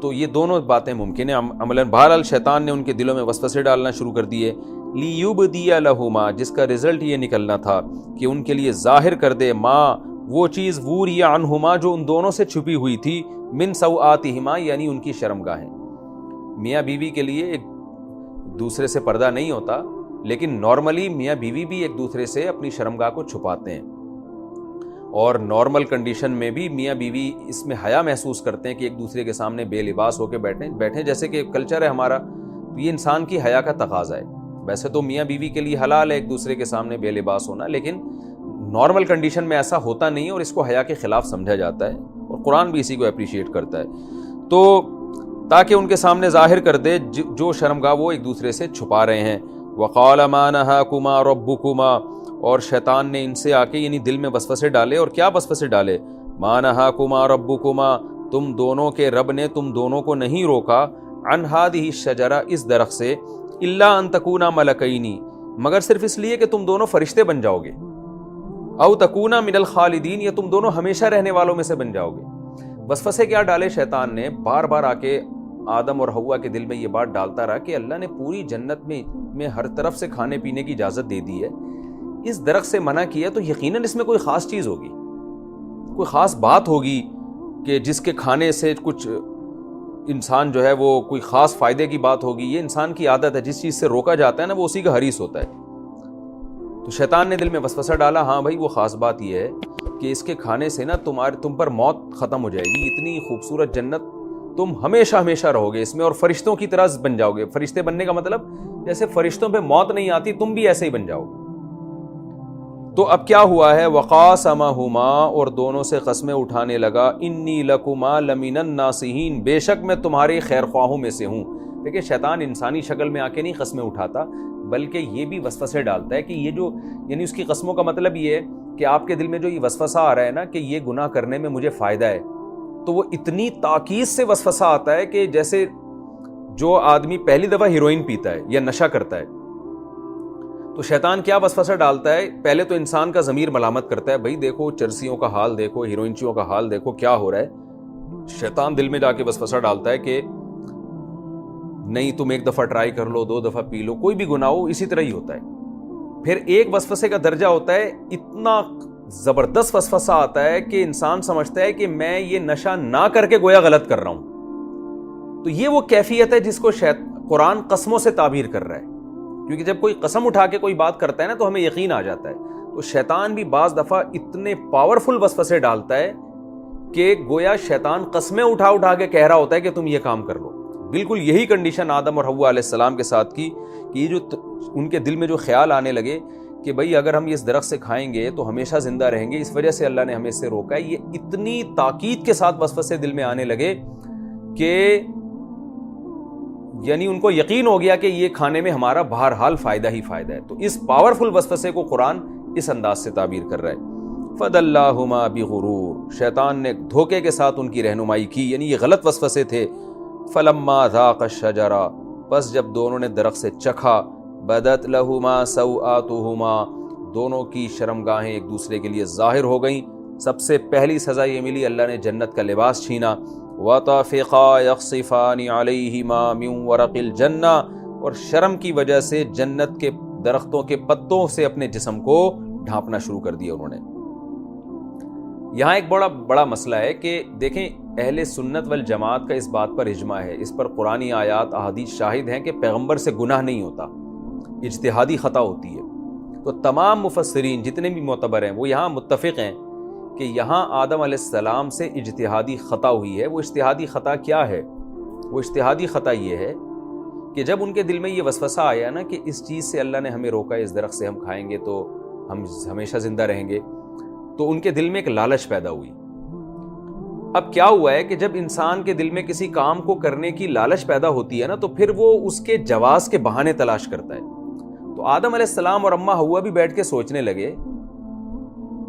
تو یہ دونوں باتیں ممکن ہیں عملاً. بہرحال شیطان نے ان کے دلوں میں وسوسے ڈالنا شروع کر دیے. لیبدی لہما, جس کا رزلٹ یہ نکلنا تھا کہ ان کے لیے ظاہر کر دے, ماں, وہ چیز, ووری عنہما, جو ان دونوں سے چھپی ہوئی تھی, من سوآتہما, یعنی ان کی شرمگاہیں. میاں بیوی کے لیے ایک دوسرے سے پردہ نہیں ہوتا, لیکن نارملی میاں بیوی بھی ایک دوسرے سے اپنی شرمگاہ کو چھپاتے ہیں, اور نارمل کنڈیشن میں بھی میاں بیوی اس میں حیا محسوس کرتے ہیں کہ ایک دوسرے کے سامنے بے لباس ہو کے بیٹھیں جیسے کہ کلچر ہے ہمارا. تو یہ انسان کی حیا کا تقاضا ہے. ویسے تو میاں بیوی کے لیے حلال ہے ایک دوسرے کے سامنے بے لباس ہونا, لیکن نارمل کنڈیشن میں ایسا ہوتا نہیں ہے اور اس کو حیا کے خلاف سمجھا جاتا ہے, اور قرآن بھی اسی کو اپریشیٹ کرتا ہے. تو تاکہ ان کے سامنے ظاہر کر دے جو شرمگاہ وہ ایک دوسرے سے چھپا رہے ہیں. وَقَالَ مَا نَهَاكُمَا رَبُّكُمَا, اور شیطان نے ان سے آ کے یعنی دل میں وسوسے ڈالے. اور کیا وسوسے ڈالے؟ مَا نَهَاكُمَا رَبُّكُمَا, تم دونوں کے رب نے تم دونوں کو نہیں روکا, عَنْ هَذِهِ الشَّجَرَةِ, اس درخت سے, إِلَّا أَن تَكُونَا مَلَكَيْنِ, مگر صرف اس لیے کہ تم دونوں فرشتے بن جاؤ گے, او تکونا من الخالدین, یا تم دونوں ہمیشہ رہنے والوں میں سے بن جاؤ گے. وسوسے کیا ڈالے شیطان نے؟ بار بار آ کے آدم اور حوا کے دل میں یہ بات ڈالتا رہا کہ اللہ نے پوری جنت میں ہر طرف سے کھانے پینے کی اجازت دے دی ہے, اس درخت سے منع کیا تو یقیناً اس میں کوئی خاص چیز ہوگی, کوئی خاص بات ہوگی کہ جس کے کھانے سے کچھ انسان جو ہے وہ کوئی خاص فائدے کی بات ہوگی. یہ انسان کی عادت ہے, جس چیز سے روکا جاتا ہے نا وہ اسی کا حریص ہوتا ہے. تو شیطان نے دل میں وسوسہ ڈالا, ہاں بھائی وہ خاص بات یہ ہے کہ اس کے کھانے سے نا تم پر موت ختم ہو جائے گی, اتنی خوبصورت جنت, تم ہمیشہ ہمیشہ رہو گے اس میں, اور فرشتوں کی طرح بن جاؤ گے. فرشتے بننے کا مطلب جیسے فرشتوں پہ موت نہیں آتی تم بھی ایسے ہی بن جاؤ گے. تو اب کیا ہوا ہے؟ وقاسمہما، اور دونوں سے قسمیں اٹھانے لگا، انی لکما لمن الناصحین، بے شک میں تمہارے خیر خواہوں میں سے ہوں۔ دیکھیں شیطان انسانی شکل میں آ کے نہیں قسمیں اٹھاتا، بلکہ یہ بھی وسوسے ڈالتا ہے کہ یہ جو یعنی اس کی قسموں کا مطلب یہ ہے کہ آپ کے دل میں جو یہ وسوسہ آ رہا ہے نا کہ یہ گناہ کرنے میں مجھے فائدہ ہے، تو وہ اتنی تاکید سے وسوسہ آتا ہے کہ جیسے جو آدمی پہلی دفعہ ہیروئن پیتا ہے یا نشہ کرتا ہے تو شیطان کیا وسوسہ ڈالتا ہے؟ پہلے تو انسان کا ضمیر ملامت کرتا ہے، بھائی دیکھو چرسیوں کا حال دیکھو، ہیروئنچیوں کا حال دیکھو کیا ہو رہا ہے۔ شیطان دل میں جا کے وسوسہ ڈالتا ہے کہ نہیں تم ایک دفعہ ٹرائی کر لو، 2 دفعہ پی لو، کوئی بھی گناہ ہو اسی طرح ہی ہوتا ہے۔ پھر ایک وسوسے کا درجہ ہوتا ہے، اتنا زبردست وسوسہ آتا ہے کہ انسان سمجھتا ہے کہ میں یہ نشہ نہ کر کے گویا غلط کر رہا ہوں۔ تو یہ وہ کیفیت ہے جس کو قرآن قسموں سے تعبیر کر رہا ہے، کیونکہ جب کوئی قسم اٹھا کے کوئی بات کرتا ہے نا تو ہمیں یقین آ جاتا ہے۔ تو شیطان بھی بعض دفعہ اتنے پاورفل وسوسے ڈالتا ہے کہ گویا شیطان قسمیں اٹھا کے کہہ رہا ہوتا ہے کہ تم یہ کام کر لو۔ بالکل یہی کنڈیشن آدم اور حوا علیہ السلام کے ساتھ کی کہ یہ جو ان کے دل میں جو خیال آنے لگے کہ بھئی اگر ہم اس درخت سے کھائیں گے تو ہمیشہ زندہ رہیں گے، اس وجہ سے اللہ نے ہمیں اس سے روکا ہے، یہ اتنی تاکید کے ساتھ وسوسے دل میں آنے لگے کہ یعنی ان کو یقین ہو گیا کہ یہ کھانے میں ہمارا بہرحال فائدہ ہی فائدہ ہے۔ تو اس پاورفل وسوسے کو قرآن اس انداز سے تعبیر کر رہا ہے، فَدَلَّاهُمَا بِغُرُورٍ، شیطان نے دھوکے کے ساتھ ان کی رہنمائی کی، یعنی یہ غلط وسوسے تھے۔ فَلَمَّا ذَاقَ الشَّجَرَةَ، پس جب دونوں نے درخت سے چکھا، بَدَتْ لَهُمَا سَوْآتُهُمَا، دونوں کی شرمگاہیں ایک دوسرے کے لیے ظاہر ہو گئیں۔ سب سے پہلی سزا یہ ملی، اللہ نے جنت کا لباس چھینا۔ وَطَفِقَا يَخْصِفَانِ عَلَيْهِمَا مِنْ وَرَقِ الْجَنَّةِ، اور شرم کی وجہ سے جنت کے درختوں کے پتوں سے اپنے جسم کو ڈھانپنا شروع کر دیا انہوں نے۔ یہاں ایک بڑا مسئلہ ہے کہ دیکھیں اہل سنت والجماعت کا اس بات پر اجماع ہے، اس پر قرآنی آیات احادیث شاہد ہیں کہ پیغمبر سے گناہ نہیں ہوتا، اجتہادی خطا ہوتی ہے۔ تو تمام مفسرین جتنے بھی معتبر ہیں وہ یہاں متفق ہیں کہ یہاں آدم علیہ السلام سے اجتہادی خطا ہوئی ہے۔ وہ اجتہادی خطا کیا ہے؟ وہ اجتہادی خطا یہ ہے کہ جب ان کے دل میں یہ وسوسہ آیا نا کہ اس چیز سے اللہ نے ہمیں روکا ہے، اس درخت سے ہم کھائیں گے تو ہم ہمیشہ زندہ رہیں گے، تو ان کے دل میں ایک لالچ پیدا ہوئی۔ اب کیا ہوا ہے کہ جب انسان کے دل میں کسی کام کو کرنے کی لالچ پیدا ہوتی ہے نا تو پھر وہ اس کے جواز کے بہانے تلاش کرتا ہے۔ تو آدم علیہ السلام اور اماں حوا بھی بیٹھ کے سوچنے لگے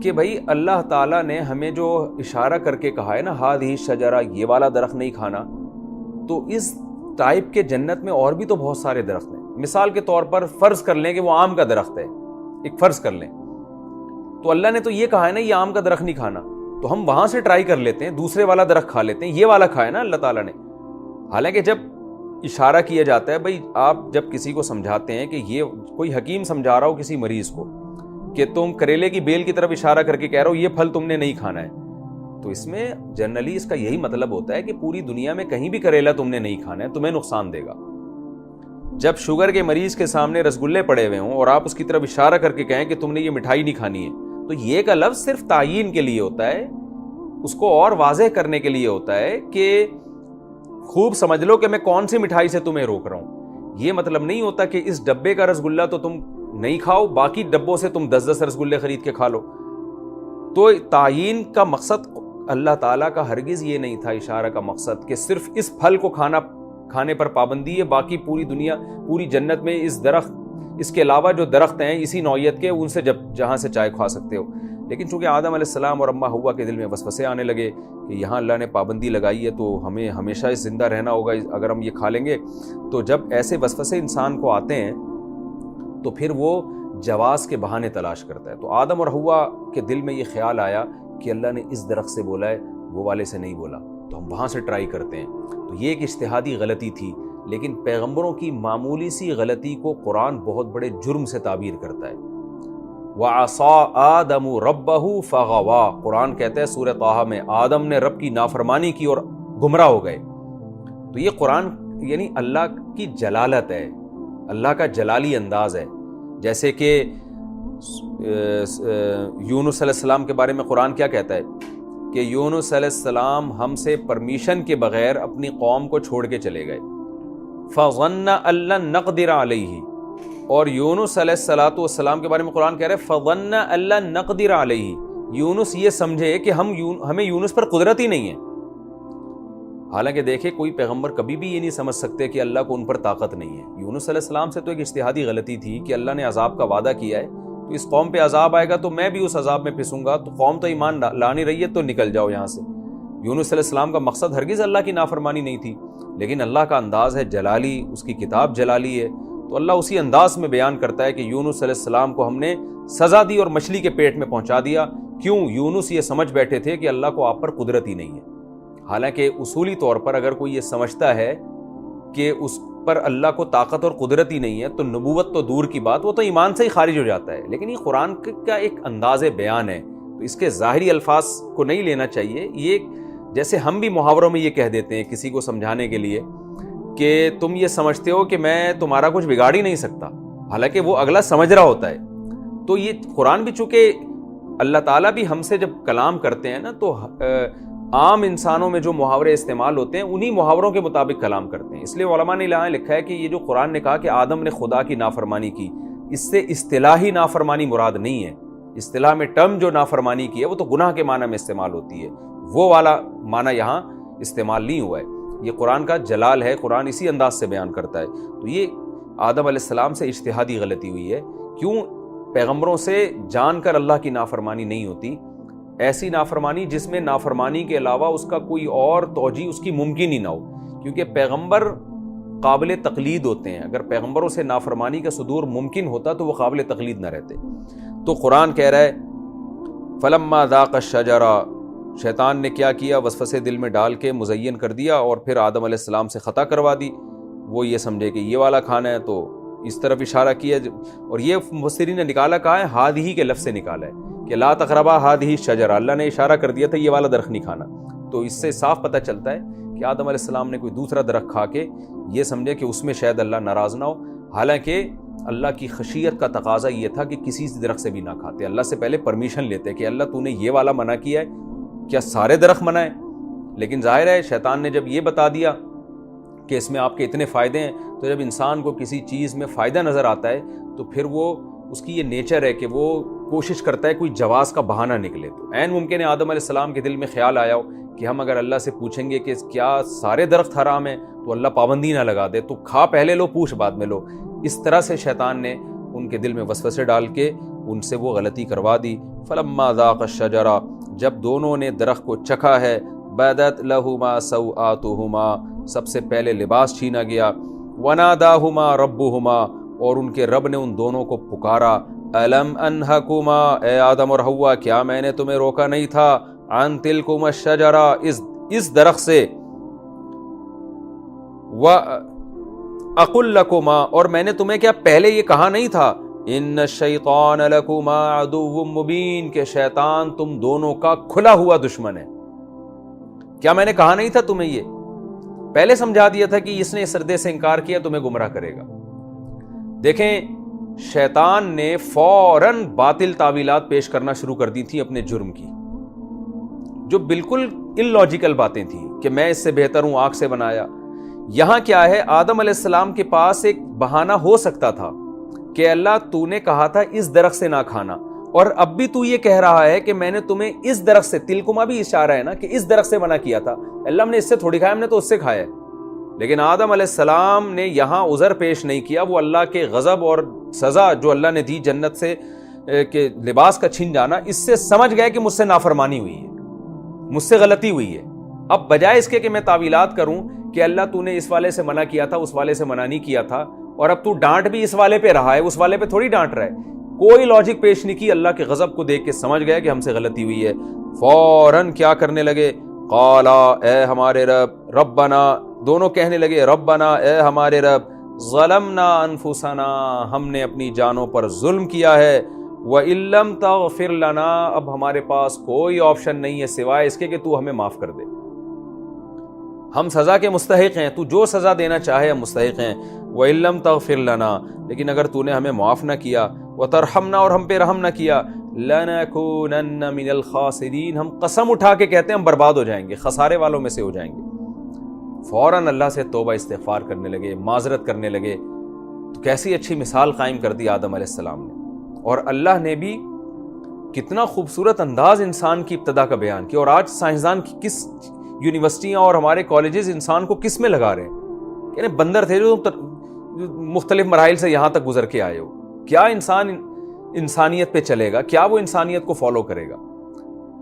کہ بھئی اللہ تعالیٰ نے ہمیں جو اشارہ کر کے کہا ہے نا ہذہ الشجرہ، یہ والا درخت نہیں کھانا، تو اس ٹائپ کے جنت میں اور بھی تو بہت سارے درخت ہیں۔ مثال کے طور پر فرض کر لیں کہ وہ آم کا درخت ہے، ایک فرض کر لیں، تو اللہ نے تو یہ کہا ہے نا یہ آم کا درخت نہیں کھانا، تو ہم وہاں سے ٹرائی کر لیتے ہیں، دوسرے والا درخت کھا لیتے ہیں، یہ والا کھایا نا اللہ تعالیٰ نے۔ حالانکہ جب اشارہ کیا جاتا ہے، بھئی آپ جب کسی کو سمجھاتے ہیں کہ یہ کوئی حکیم سمجھا رہا ہو کسی مریض کو کہ تم کریلے کی بیل کی طرف اشارہ کر کے کہہ رہا ہو یہ پھل تم نے نہیں کھانا ہے، تو اس میں جنرلی اس کا یہی مطلب ہوتا ہے کہ پوری دنیا میں کہیں بھی کریلا تم نے نہیں کھانا ہے، تمہیں نقصان دے گا۔ جب شوگر کے مریض کے سامنے رسگلے پڑے ہوئے ہوں اور آپ اس کی طرف اشارہ کر کے کہیں کہ تم نے یہ مٹھائی نہیں کھانی ہے، تو یہ کا لفظ صرف تعیین کے لیے ہوتا ہے، اس کو اور واضح کرنے کے لیے ہوتا ہے کہ خوب سمجھ لو کہ میں کون سی مٹھائی سے تمہیں روک رہا ہوں۔ یہ مطلب نہیں ہوتا کہ اس ڈبے کا رسگلہ تو تم نہیں کھاؤ، باقی ڈبوں سے تم 10 رسگلے خرید کے کھا لو۔ تو تعیین کا مقصد اللہ تعالیٰ کا ہرگز یہ نہیں تھا، اشارہ کا مقصد کہ صرف اس پھل کو کھانے پر پابندی ہے، باقی پوری دنیا پوری جنت میں اس درخت اس کے علاوہ جو درخت ہیں اسی نوعیت کے ان سے جہاں سے چائے کھا سکتے ہو۔ لیکن چونکہ آدم علیہ السلام اور اماں حوا کے دل میں وسوسے آنے لگے کہ یہاں اللہ نے پابندی لگائی ہے تو ہمیں ہمیشہ اس زندہ رہنا ہوگا اگر ہم یہ کھا لیں گے، تو جب ایسے وسوسے انسان کو آتے ہیں تو پھر وہ جواز کے بہانے تلاش کرتا ہے۔ تو آدم اور حوا کے دل میں یہ خیال آیا کہ اللہ نے اس درخت سے بولا ہے، وہ والے سے نہیں بولا، تو ہم وہاں سے ٹرائی کرتے ہیں۔ تو یہ ایک اجتہادی غلطی تھی، لیکن پیغمبروں کی معمولی سی غلطی کو قرآن بہت بڑے جرم سے تعبیر کرتا ہے۔ وَعَصَىٰ آدَمُ رَبَّهُ فَغَوَىٰ، قرآن کہتا ہے سورہ طٰہٰ میں آدم نے رب کی نافرمانی کی اور گمراہ ہو گئے۔ تو یہ قرآن یعنی اللہ کی جلالت ہے، اللہ کا جلالی انداز ہے۔ جیسے کہ یونس علیہ السلام کے بارے میں قرآن کیا کہتا ہے کہ یونس علیہ السلام ہم سے پرمیشن کے بغیر اپنی قوم کو چھوڑ کے چلے گئے۔ فَظَنَّ أَن لَّن نَّقْدِرَ عَلَيْهِ، اور یونس علیہ الصلوۃ والسلام کے بارے میں قرآن کہہ رہا ہے فظن اللہ نقدر علیہ، یونس یہ سمجھے کہ ہمیں یونس پر قدرت ہی نہیں ہے۔ حالانکہ دیکھیں کوئی پیغمبر کبھی بھی یہ نہیں سمجھ سکتے کہ اللہ کو ان پر طاقت نہیں ہے۔ یونس علیہ السلام سے تو ایک اجتہادی غلطی تھی کہ اللہ نے عذاب کا وعدہ کیا ہے، تو اس قوم پہ عذاب آئے گا تو میں بھی اس عذاب میں پھنسوں گا، تو قوم تو ایمان لا نہیں رہی ہے تو نکل جاؤ یہاں سے۔ یونس علیہ السلام کا مقصد ہرگز اللہ کی نافرمانی نہیں تھی، لیکن اللہ کا انداز ہے جلالی، اس کی کتاب جلالی ہے، تو اللہ اسی انداز میں بیان کرتا ہے کہ یونس علیہ السلام کو ہم نے سزا دی اور مچھلی کے پیٹ میں پہنچا دیا۔ کیوں؟ یونس یہ سمجھ بیٹھے تھے کہ اللہ کو آپ پر قدرت ہی نہیں ہے۔ حالانکہ اصولی طور پر اگر کوئی یہ سمجھتا ہے کہ اس پر اللہ کو طاقت اور قدرت ہی نہیں ہے تو نبوت تو دور کی بات، وہ تو ایمان سے ہی خارج ہو جاتا ہے۔ لیکن یہ قرآن کا ایک انداز بیان ہے، تو اس کے ظاہری الفاظ کو نہیں لینا چاہیے۔ یہ جیسے ہم بھی محاوروں میں یہ کہہ دیتے ہیں کسی کو سمجھانے کے لیے کہ تم یہ سمجھتے ہو کہ میں تمہارا کچھ بگاڑ ہی نہیں سکتا، حالانکہ وہ اگلا سمجھ رہا ہوتا ہے۔ تو یہ قرآن بھی چونکہ اللہ تعالیٰ بھی ہم سے جب کلام کرتے ہیں نا تو عام انسانوں میں جو محاورے استعمال ہوتے ہیں انہی محاوروں کے مطابق کلام کرتے ہیں۔ اس لیے علماء نے یہاں لکھا ہے کہ یہ جو قرآن نے کہا کہ آدم نے خدا کی نافرمانی کی، اس سے اصطلاحی نافرمانی مراد نہیں ہے۔ اصطلاح میں ٹرم جو نافرمانی کی ہے وہ تو گناہ کے معنی میں استعمال ہوتی ہے، وہ والا معنی یہاں استعمال نہیں ہوا ہے۔ یہ قرآن کا جلال ہے، قرآن اسی انداز سے بیان کرتا ہے۔ تو یہ آدم علیہ السلام سے اجتہادی غلطی ہوئی ہے۔ کیوں؟ پیغمبروں سے جان کر اللہ کی نافرمانی نہیں ہوتی، ایسی نافرمانی جس میں نافرمانی کے علاوہ اس کا کوئی اور توجیہ اس کی ممکن ہی نہ ہو، کیونکہ پیغمبر قابل تقلید ہوتے ہیں۔ اگر پیغمبروں سے نافرمانی کا صدور ممکن ہوتا تو وہ قابل تقلید نہ رہتے۔ تو قرآن کہہ رہا ہے فلما ذاق الشجرہ، شیطان نے کیا کیا؟ وسوسے دل میں ڈال کے مزین کر دیا اور پھر آدم علیہ السلام سے خطا کروا دی۔ وہ یہ سمجھے کہ یہ والا کھانا ہے تو اس طرف اشارہ کیا، اور یہ مفسرین نے نکالا کہا ہے ہادھی کے لفظ سے نکالا ہے کہ لا تقربا ہادھی الشجرہ، اللہ نے اشارہ کر دیا تھا یہ والا درخت نہیں کھانا۔ تو اس سے صاف پتہ چلتا ہے کہ آدم علیہ السلام نے کوئی دوسرا درخت کھا کے یہ سمجھے کہ اس میں شاید اللہ ناراض نہ ہو، حالانکہ اللہ کی خشیت کا تقاضا یہ تھا کہ کسی درخت سے بھی نہ کھاتے، اللہ سے پہلے پرمیشن لیتے کہ اللہ تو نے یہ والا منع کیا ہے، کیا سارے درخت منع ہیں؟ لیکن ظاہر ہے شیطان نے جب یہ بتا دیا کہ اس میں آپ کے اتنے فائدے ہیں، تو جب انسان کو کسی چیز میں فائدہ نظر آتا ہے تو پھر وہ اس کی یہ نیچر ہے کہ وہ کوشش کرتا ہے کوئی جواز کا بہانہ نکلے۔ تو عین ممکن ہے آدم علیہ السلام کے دل میں خیال آیا ہو کہ ہم اگر اللہ سے پوچھیں گے کہ کیا سارے درخت حرام ہیں تو اللہ پابندی نہ لگا دے، تو کھا پہلے لو پوچھ بعد میں لو۔ اس طرح سے شیطان نے ان کے دل میں وسوسے ڈال کے ان سے وہ غلطی کروا دی۔ فلما ذاق الشجرہ، جب دونوں نے درخت کو چکھا ہے، بدت لہما سوآتہما، سب سے پہلے لباس چھینا گیا، وناداہما ربہما، اور ان کے رب نے ان دونوں کو پکارا، الم انہکما، اے آدم اور حوا کیا میں نے تمہیں روکا نہیں تھا، عن تلکما الشجرہ، اس درخت سے، وَأَقُلْ لَكُمَا، اور میں نے تمہیں کیا پہلے یہ کہا نہیں تھا، ان الشیطان لکما عدو مبین، کہ شیطان تم دونوں کا کھلا ہوا دشمن ہے۔ کیا میں نے کہا نہیں تھا تمہیں؟ یہ پہلے سمجھا دیا تھا کہ اس نے اس سردے سے انکار کیا تمہیں گمراہ کرے گا۔ دیکھیں شیطان نے فوراً باطل تعویلات پیش کرنا شروع کر دی تھی اپنے جرم کی، جو بالکل اللاجیکل باتیں تھیں کہ میں اس سے بہتر ہوں، آگ سے بنایا۔ یہاں کیا ہے، آدم علیہ السلام کے پاس ایک بہانہ ہو سکتا تھا کہ اللہ تو نے کہا تھا اس درخت سے نہ کھانا، اور اب بھی تو یہ کہہ رہا ہے کہ میں نے تمہیں اس درخت سے، تلکما بھی اشارہ ہے نا کہ اس درخت سے منع کیا تھا، اللہ ہم نے اس سے تھوڑی کھایا، ہم نے تو اس سے کھایا ہے۔ لیکن آدم علیہ السلام نے یہاں عذر پیش نہیں کیا، وہ اللہ کے غضب اور سزا جو اللہ نے دی جنت سے کہ لباس کا چھن جانا، اس سے سمجھ گئے کہ مجھ سے نافرمانی ہوئی ہے، مجھ سے غلطی ہوئی ہے۔ اب بجائے اس کے کہ میں تعویلات کروں کہ اللہ تو نے اس والے سے منع کیا تھا، اس والے سے منع نہیں کیا تھا، اور اب تو ڈانٹ بھی اس والے پہ رہا ہے، اس والے پہ تھوڑی ڈانٹ رہا ہے، کوئی لاجک پیش نہیں کی، اللہ کے غضب کو دیکھ کے سمجھ گئے کہ ہم سے غلطی ہوئی ہے۔ فوراً کیا کرنے لگے، قالا، اے ہمارے رب، ربنا، دونوں کہنے لگے ربنا، اے ہمارے رب، ظلمنا انفسنا، ہم نے اپنی جانوں پر ظلم کیا ہے، وَإِن لَّمْ تَغْفِرْ لَنَا، اب ہمارے پاس کوئی آپشن نہیں ہے سوائے اس کے کہ تو ہمیں معاف کر دے، ہم سزا کے مستحق ہیں، تو جو سزا دینا چاہے ہم مستحق ہیں، وَإِن لَّمْ تَغْفِرْ لَنَا، لیکن اگر تو نے ہمیں معاف نہ کیا، وَتَرْحَمْنَا، اور ہم پہ رحم نہ کیا، لَنَكُونَنَّ مِنَ الْخَاسِرِينَ، ہم قسم اٹھا کے کہتے ہیں ہم برباد ہو جائیں گے، خسارے والوں میں سے ہو جائیں گے۔ فوراً اللہ سے توبہ استغفار کرنے لگے، معذرت کرنے لگے، تو کیسی اچھی مثال قائم کر دی آدم علیہ السلام نے، اور اللہ نے بھی کتنا خوبصورت انداز انسان کی ابتدا کا بیان کیا. اور آج سائنسدان کس یونیورسٹیاں اور ہمارے کالجز انسان کو کس میں لگا رہے ہیں؟ یعنی بندر تھے جو مختلف مراحل سے یہاں تک گزر کے آئے ہو. کیا انسان انسانیت پہ چلے گا؟ کیا وہ انسانیت کو فالو کرے گا؟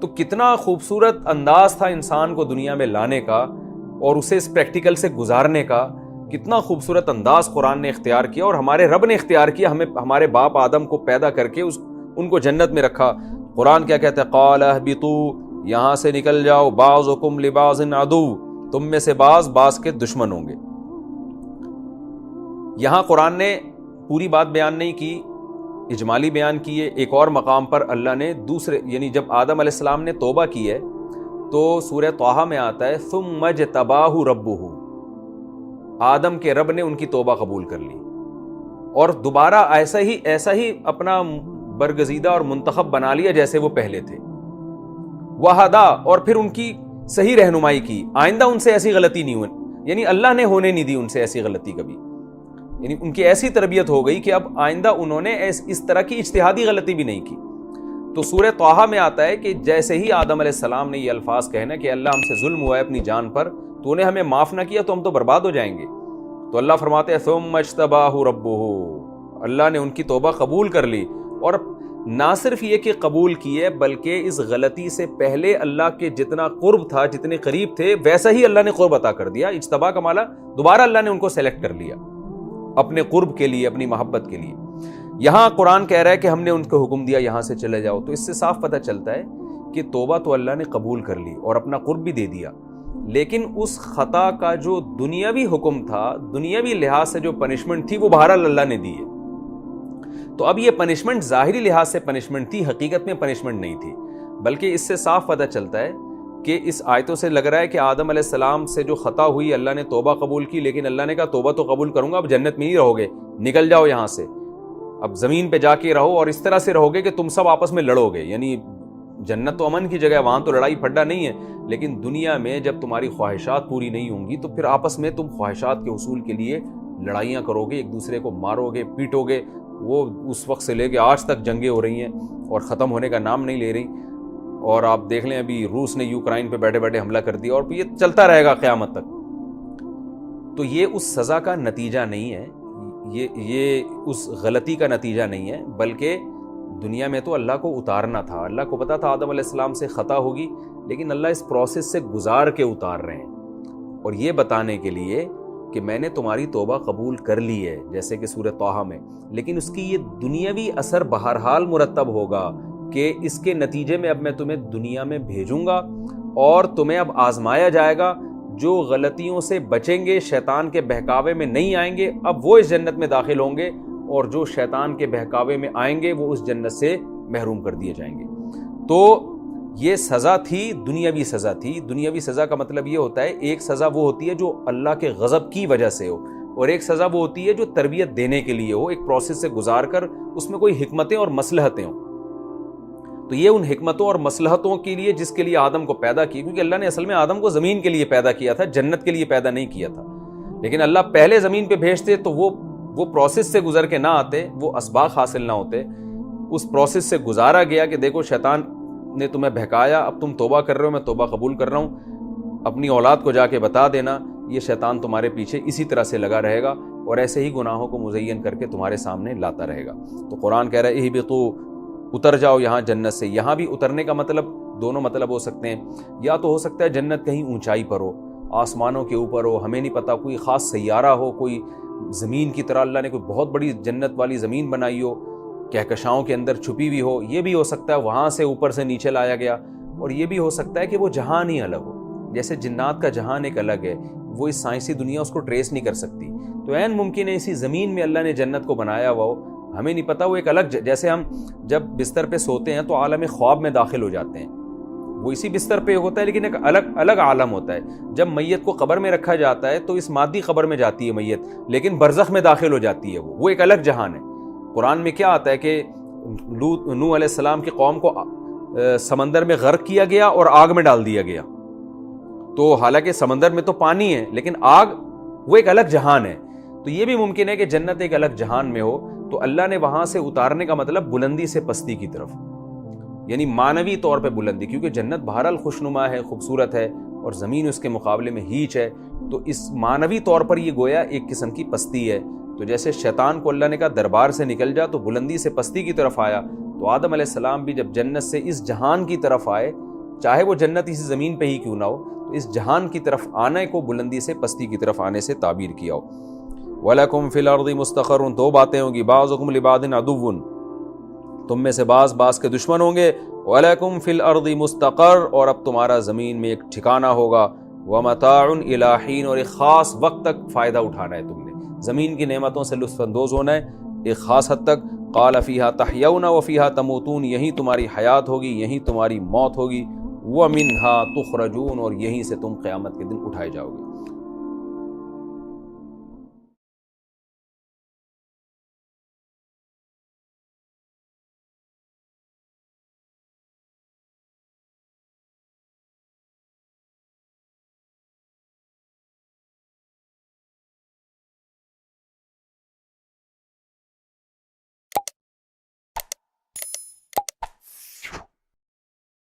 تو کتنا خوبصورت انداز تھا انسان کو دنیا میں لانے کا اور اسے اس پریکٹیکل سے گزارنے کا. کتنا خوبصورت انداز قرآن نے اختیار کیا اور ہمارے رب نے اختیار کیا. ہمیں ہمارے باپ آدم کو پیدا کر کے ان کو جنت میں رکھا. قرآن کیا کہتا ہے؟ قال اہبطوا، یہاں سے نکل جاؤ، بعضکم لبعض عدو، تم میں سے بعض کے دشمن ہوں گے. یہاں قرآن نے پوری بات بیان نہیں کی، اجمالی بیان کی ہے. ایک اور مقام پر اللہ نے دوسرے، یعنی جب آدم علیہ السلام نے توبہ کی ہے تو سورہ طٰہٰ میں آتا ہے ثم اجتباہ ربہ، آدم کے رب نے ان کی توبہ قبول کر لی اور دوبارہ ایسا ہی اپنا برگزیدہ اور منتخب بنا لیا جیسے وہ پہلے تھے. وہدا، اور پھر ان کی صحیح رہنمائی کی، آئندہ ان سے ایسی غلطی نہیں ہوئی، یعنی اللہ نے ہونے نہیں دی ان سے ایسی غلطی کبھی. یعنی ان کی ایسی تربیت ہو گئی کہ اب آئندہ انہوں نے اس طرح کی اجتہادی غلطی بھی نہیں کی. تو سورہ طٰہٰ میں آتا ہے کہ جیسے ہی آدم علیہ السلام نے یہ الفاظ کہنا کہ اللہ ہم سے ظلم ہوا ہے اپنی جان پر، تو نے ہمیں معاف نہ کیا تو ہم تو برباد ہو جائیں گے. تو اللہ فرماتے ہیں ثم اجتباہ ربہ، اللہ نے ان کی توبہ قبول کر لی. اور نہ صرف یہ کہ قبول کیے بلکہ اس غلطی سے پہلے اللہ کے جتنا قرب تھا، جتنے قریب تھے، ویسا ہی اللہ نے قرب عطا کر دیا. اجتباہ کا معنی دوبارہ اللہ نے ان کو سلیکٹ کر لیا اپنے قرب کے لیے، اپنی محبت کے لیے. یہاں قرآن کہہ رہا ہے کہ ہم نے ان کو حکم دیا یہاں سے چلے جاؤ. تو اس سے صاف پتہ چلتا ہے کہ توبہ تو اللہ نے قبول کر لی اور اپنا قرب بھی دے دیا، لیکن اس خطا کا جو دنیاوی حکم تھا، دنیاوی لحاظ سے جو پنشمنٹ تھی، وہ بہرحال اللہ نے دی ہے. تو اب یہ پنشمنٹ ظاہری لحاظ سے پنشمنٹ تھی، حقیقت میں پنشمنٹ نہیں تھی. بلکہ اس سے صاف پتہ چلتا ہے کہ اس آیتوں سے لگ رہا ہے کہ آدم علیہ السلام سے جو خطا ہوئی، اللہ نے توبہ قبول کی، لیکن اللہ نے کہا توبہ تو قبول کروں گا، اب جنت میں نہیں رہو گے، نکل جاؤ یہاں سے، اب زمین پہ جا کے رہو اور اس طرح سے رہو گے کہ تم سب آپس میں لڑو گے. یعنی جنت تو امن کی جگہ ہے، وہاں تو لڑائی پھڈا نہیں ہے، لیکن دنیا میں جب تمہاری خواہشات پوری نہیں ہوں گی تو پھر آپس میں تم خواہشات کے حصول کے لیے لڑائیاں کرو گے، ایک دوسرے کو مارو گے، پیٹو گے. وہ اس وقت سے لے کے آج تک جنگیں ہو رہی ہیں اور ختم ہونے کا نام نہیں لے رہی. اور آپ دیکھ لیں ابھی روس نے یوکرائن پہ بیٹھے بیٹھے حملہ کر دیا اور یہ چلتا رہے گا قیامت تک. تو یہ اس سزا کا نتیجہ نہیں ہے، یہ اس غلطی کا نتیجہ نہیں ہے، بلکہ دنیا میں تو اللہ کو اتارنا تھا. اللہ کو پتا تھا آدم علیہ السلام سے خطا ہوگی، لیکن اللہ اس پروسیس سے گزار کے اتار رہے ہیں اور یہ بتانے کے لیے کہ میں نے تمہاری توبہ قبول کر لی ہے، جیسے کہ سورہ طٰہٰ میں، لیکن اس کی یہ دنیاوی اثر بہرحال مرتب ہوگا کہ اس کے نتیجے میں اب میں تمہیں دنیا میں بھیجوں گا اور تمہیں اب آزمایا جائے گا. جو غلطیوں سے بچیں گے، شیطان کے بہکاوے میں نہیں آئیں گے، اب وہ اس جنت میں داخل ہوں گے، اور جو شیطان کے بہکاوے میں آئیں گے وہ اس جنت سے محروم کر دیے جائیں گے. تو یہ سزا تھی، دنیاوی سزا تھی. دنیاوی سزا کا مطلب یہ ہوتا ہے، ایک سزا وہ ہوتی ہے جو اللہ کے غضب کی وجہ سے ہو، اور ایک سزا وہ ہوتی ہے جو تربیت دینے کے لیے ہو، ایک پروسیس سے گزار کر اس میں کوئی حکمتیں اور مصلحتیں ہوں. تو یہ ان حکمتوں اور مصلحتوں کے لیے جس کے لیے آدم کو پیدا کی، کیونکہ اللہ نے اصل میں آدم کو زمین کے لیے پیدا کیا تھا، جنت کے لیے پیدا نہیں کیا تھا. لیکن اللہ پہلے زمین پہ بھیجتے تو وہ پروسیس سے گزر کے نہ آتے، وہ اسباق حاصل نہ ہوتے. اس پروسیس سے گزارا گیا کہ دیکھو شیطان نے تمہیں بہکایا، اب تم توبہ کر رہے ہو، میں توبہ قبول کر رہا ہوں، اپنی اولاد کو جا کے بتا دینا، یہ شیطان تمہارے پیچھے اسی طرح سے لگا رہے گا اور ایسے ہی گناہوں کو مزین کر کے تمہارے سامنے لاتا رہے گا. تو قرآن کہہ رہا ہے اہبطوا، اتر جاؤ یہاں جنت سے. یہاں بھی اترنے کا مطلب دونوں مطلب ہو سکتے ہیں. یا تو ہو سکتا ہے جنت کہیں اونچائی پر ہو، آسمانوں کے اوپر ہو، ہمیں نہیں پتا، کوئی خاص سیارہ ہو، کوئی زمین کی طرح اللہ نے کوئی بہت بڑی جنت والی زمین بنائی ہو، کہکشاؤں کے اندر چھپی ہوئی ہو. یہ بھی ہو سکتا ہے وہاں سے اوپر سے نیچے لایا گیا. اور یہ بھی ہو سکتا ہے کہ وہ جہان ہی الگ ہو، جیسے جنات کا جہان ایک الگ ہے، وہ اس سائنسی دنیا اس کو ٹریس نہیں کر سکتی. تو عین ممکن ہے اسی زمین میں اللہ نے جنت کو بنایا ہوا ہو، ہمیں نہیں پتا. وہ ایک الگ، جیسے ہم جب بستر پہ سوتے ہیں تو عالم خواب میں داخل ہو جاتے ہیں، وہ اسی بستر پہ ہوتا ہے لیکن ایک الگ عالم ہوتا ہے. جب میت کو قبر میں رکھا جاتا ہے تو اس مادی قبر میں جاتی ہے میت، لیکن برزخ میں داخل ہو جاتی ہے، وہ ایک الگ جہان ہے. قرآن میں کیا آتا ہے کہ نوح علیہ السلام کی قوم کو سمندر میں غرق کیا گیا اور آگ میں ڈال دیا گیا. تو حالانکہ سمندر میں تو پانی ہے لیکن آگ وہ ایک الگ جہان ہے. تو تو یہ بھی ممکن ہے کہ جنت ایک الگ جہان میں ہو، تو اللہ نے وہاں سے اتارنے کا مطلب بلندی سے پستی کی طرف، یعنی معنوی طور پہ بلندی، کیونکہ جنت بہرحال خوشنما ہے، خوبصورت ہے، اور زمین اس کے مقابلے میں ہیچ ہے، تو اس معنوی طور پر یہ گویا ایک قسم کی پستی ہے۔ تو جیسے شیطان کو اللہ نے کہا دربار سے نکل جا، تو بلندی سے پستی کی طرف آیا، تو آدم علیہ السلام بھی جب جنت سے اس جہان کی طرف آئے، چاہے وہ جنت اسی زمین پہ ہی کیوں نہ ہو، تو اس جہان کی طرف آنے کو بلندی سے پستی کی طرف آنے سے تعبیر کیا ہو۔ وَلَكُمْ فِي الْأَرْضِ مُسْتَقَرٌ، دو باتیں ہوں گی، بَعْضُكُمْ لِبَعْضٍ عَدُوٌّ، تم میں سے بعض کے دشمن ہوں گے، وَلَكُمْ فِي الْأَرْضِ مُسْتَقَرٌ، اور اب تمہارا زمین میں ایک ٹھکانہ ہوگا، وَمَتَاعٌ إِلَىٰ حِينٍ، اور ایک خاص وقت تک فائدہ اٹھانا ہے، تم نے زمین کی نعمتوں سے لطف اندوز ہونا ہے ایک خاص حد تک۔ قَالَ فِيهَا تَحْيَوْنَ وَفِيهَا تَمُوتُونَ، یہیں تمہاری حیات ہوگی، یہیں تمہاری موت ہوگی، وَمِنْهَا تُخْرَجُونَ، اور یہیں سے تم قیامت کے دن اٹھائے جاؤ گے۔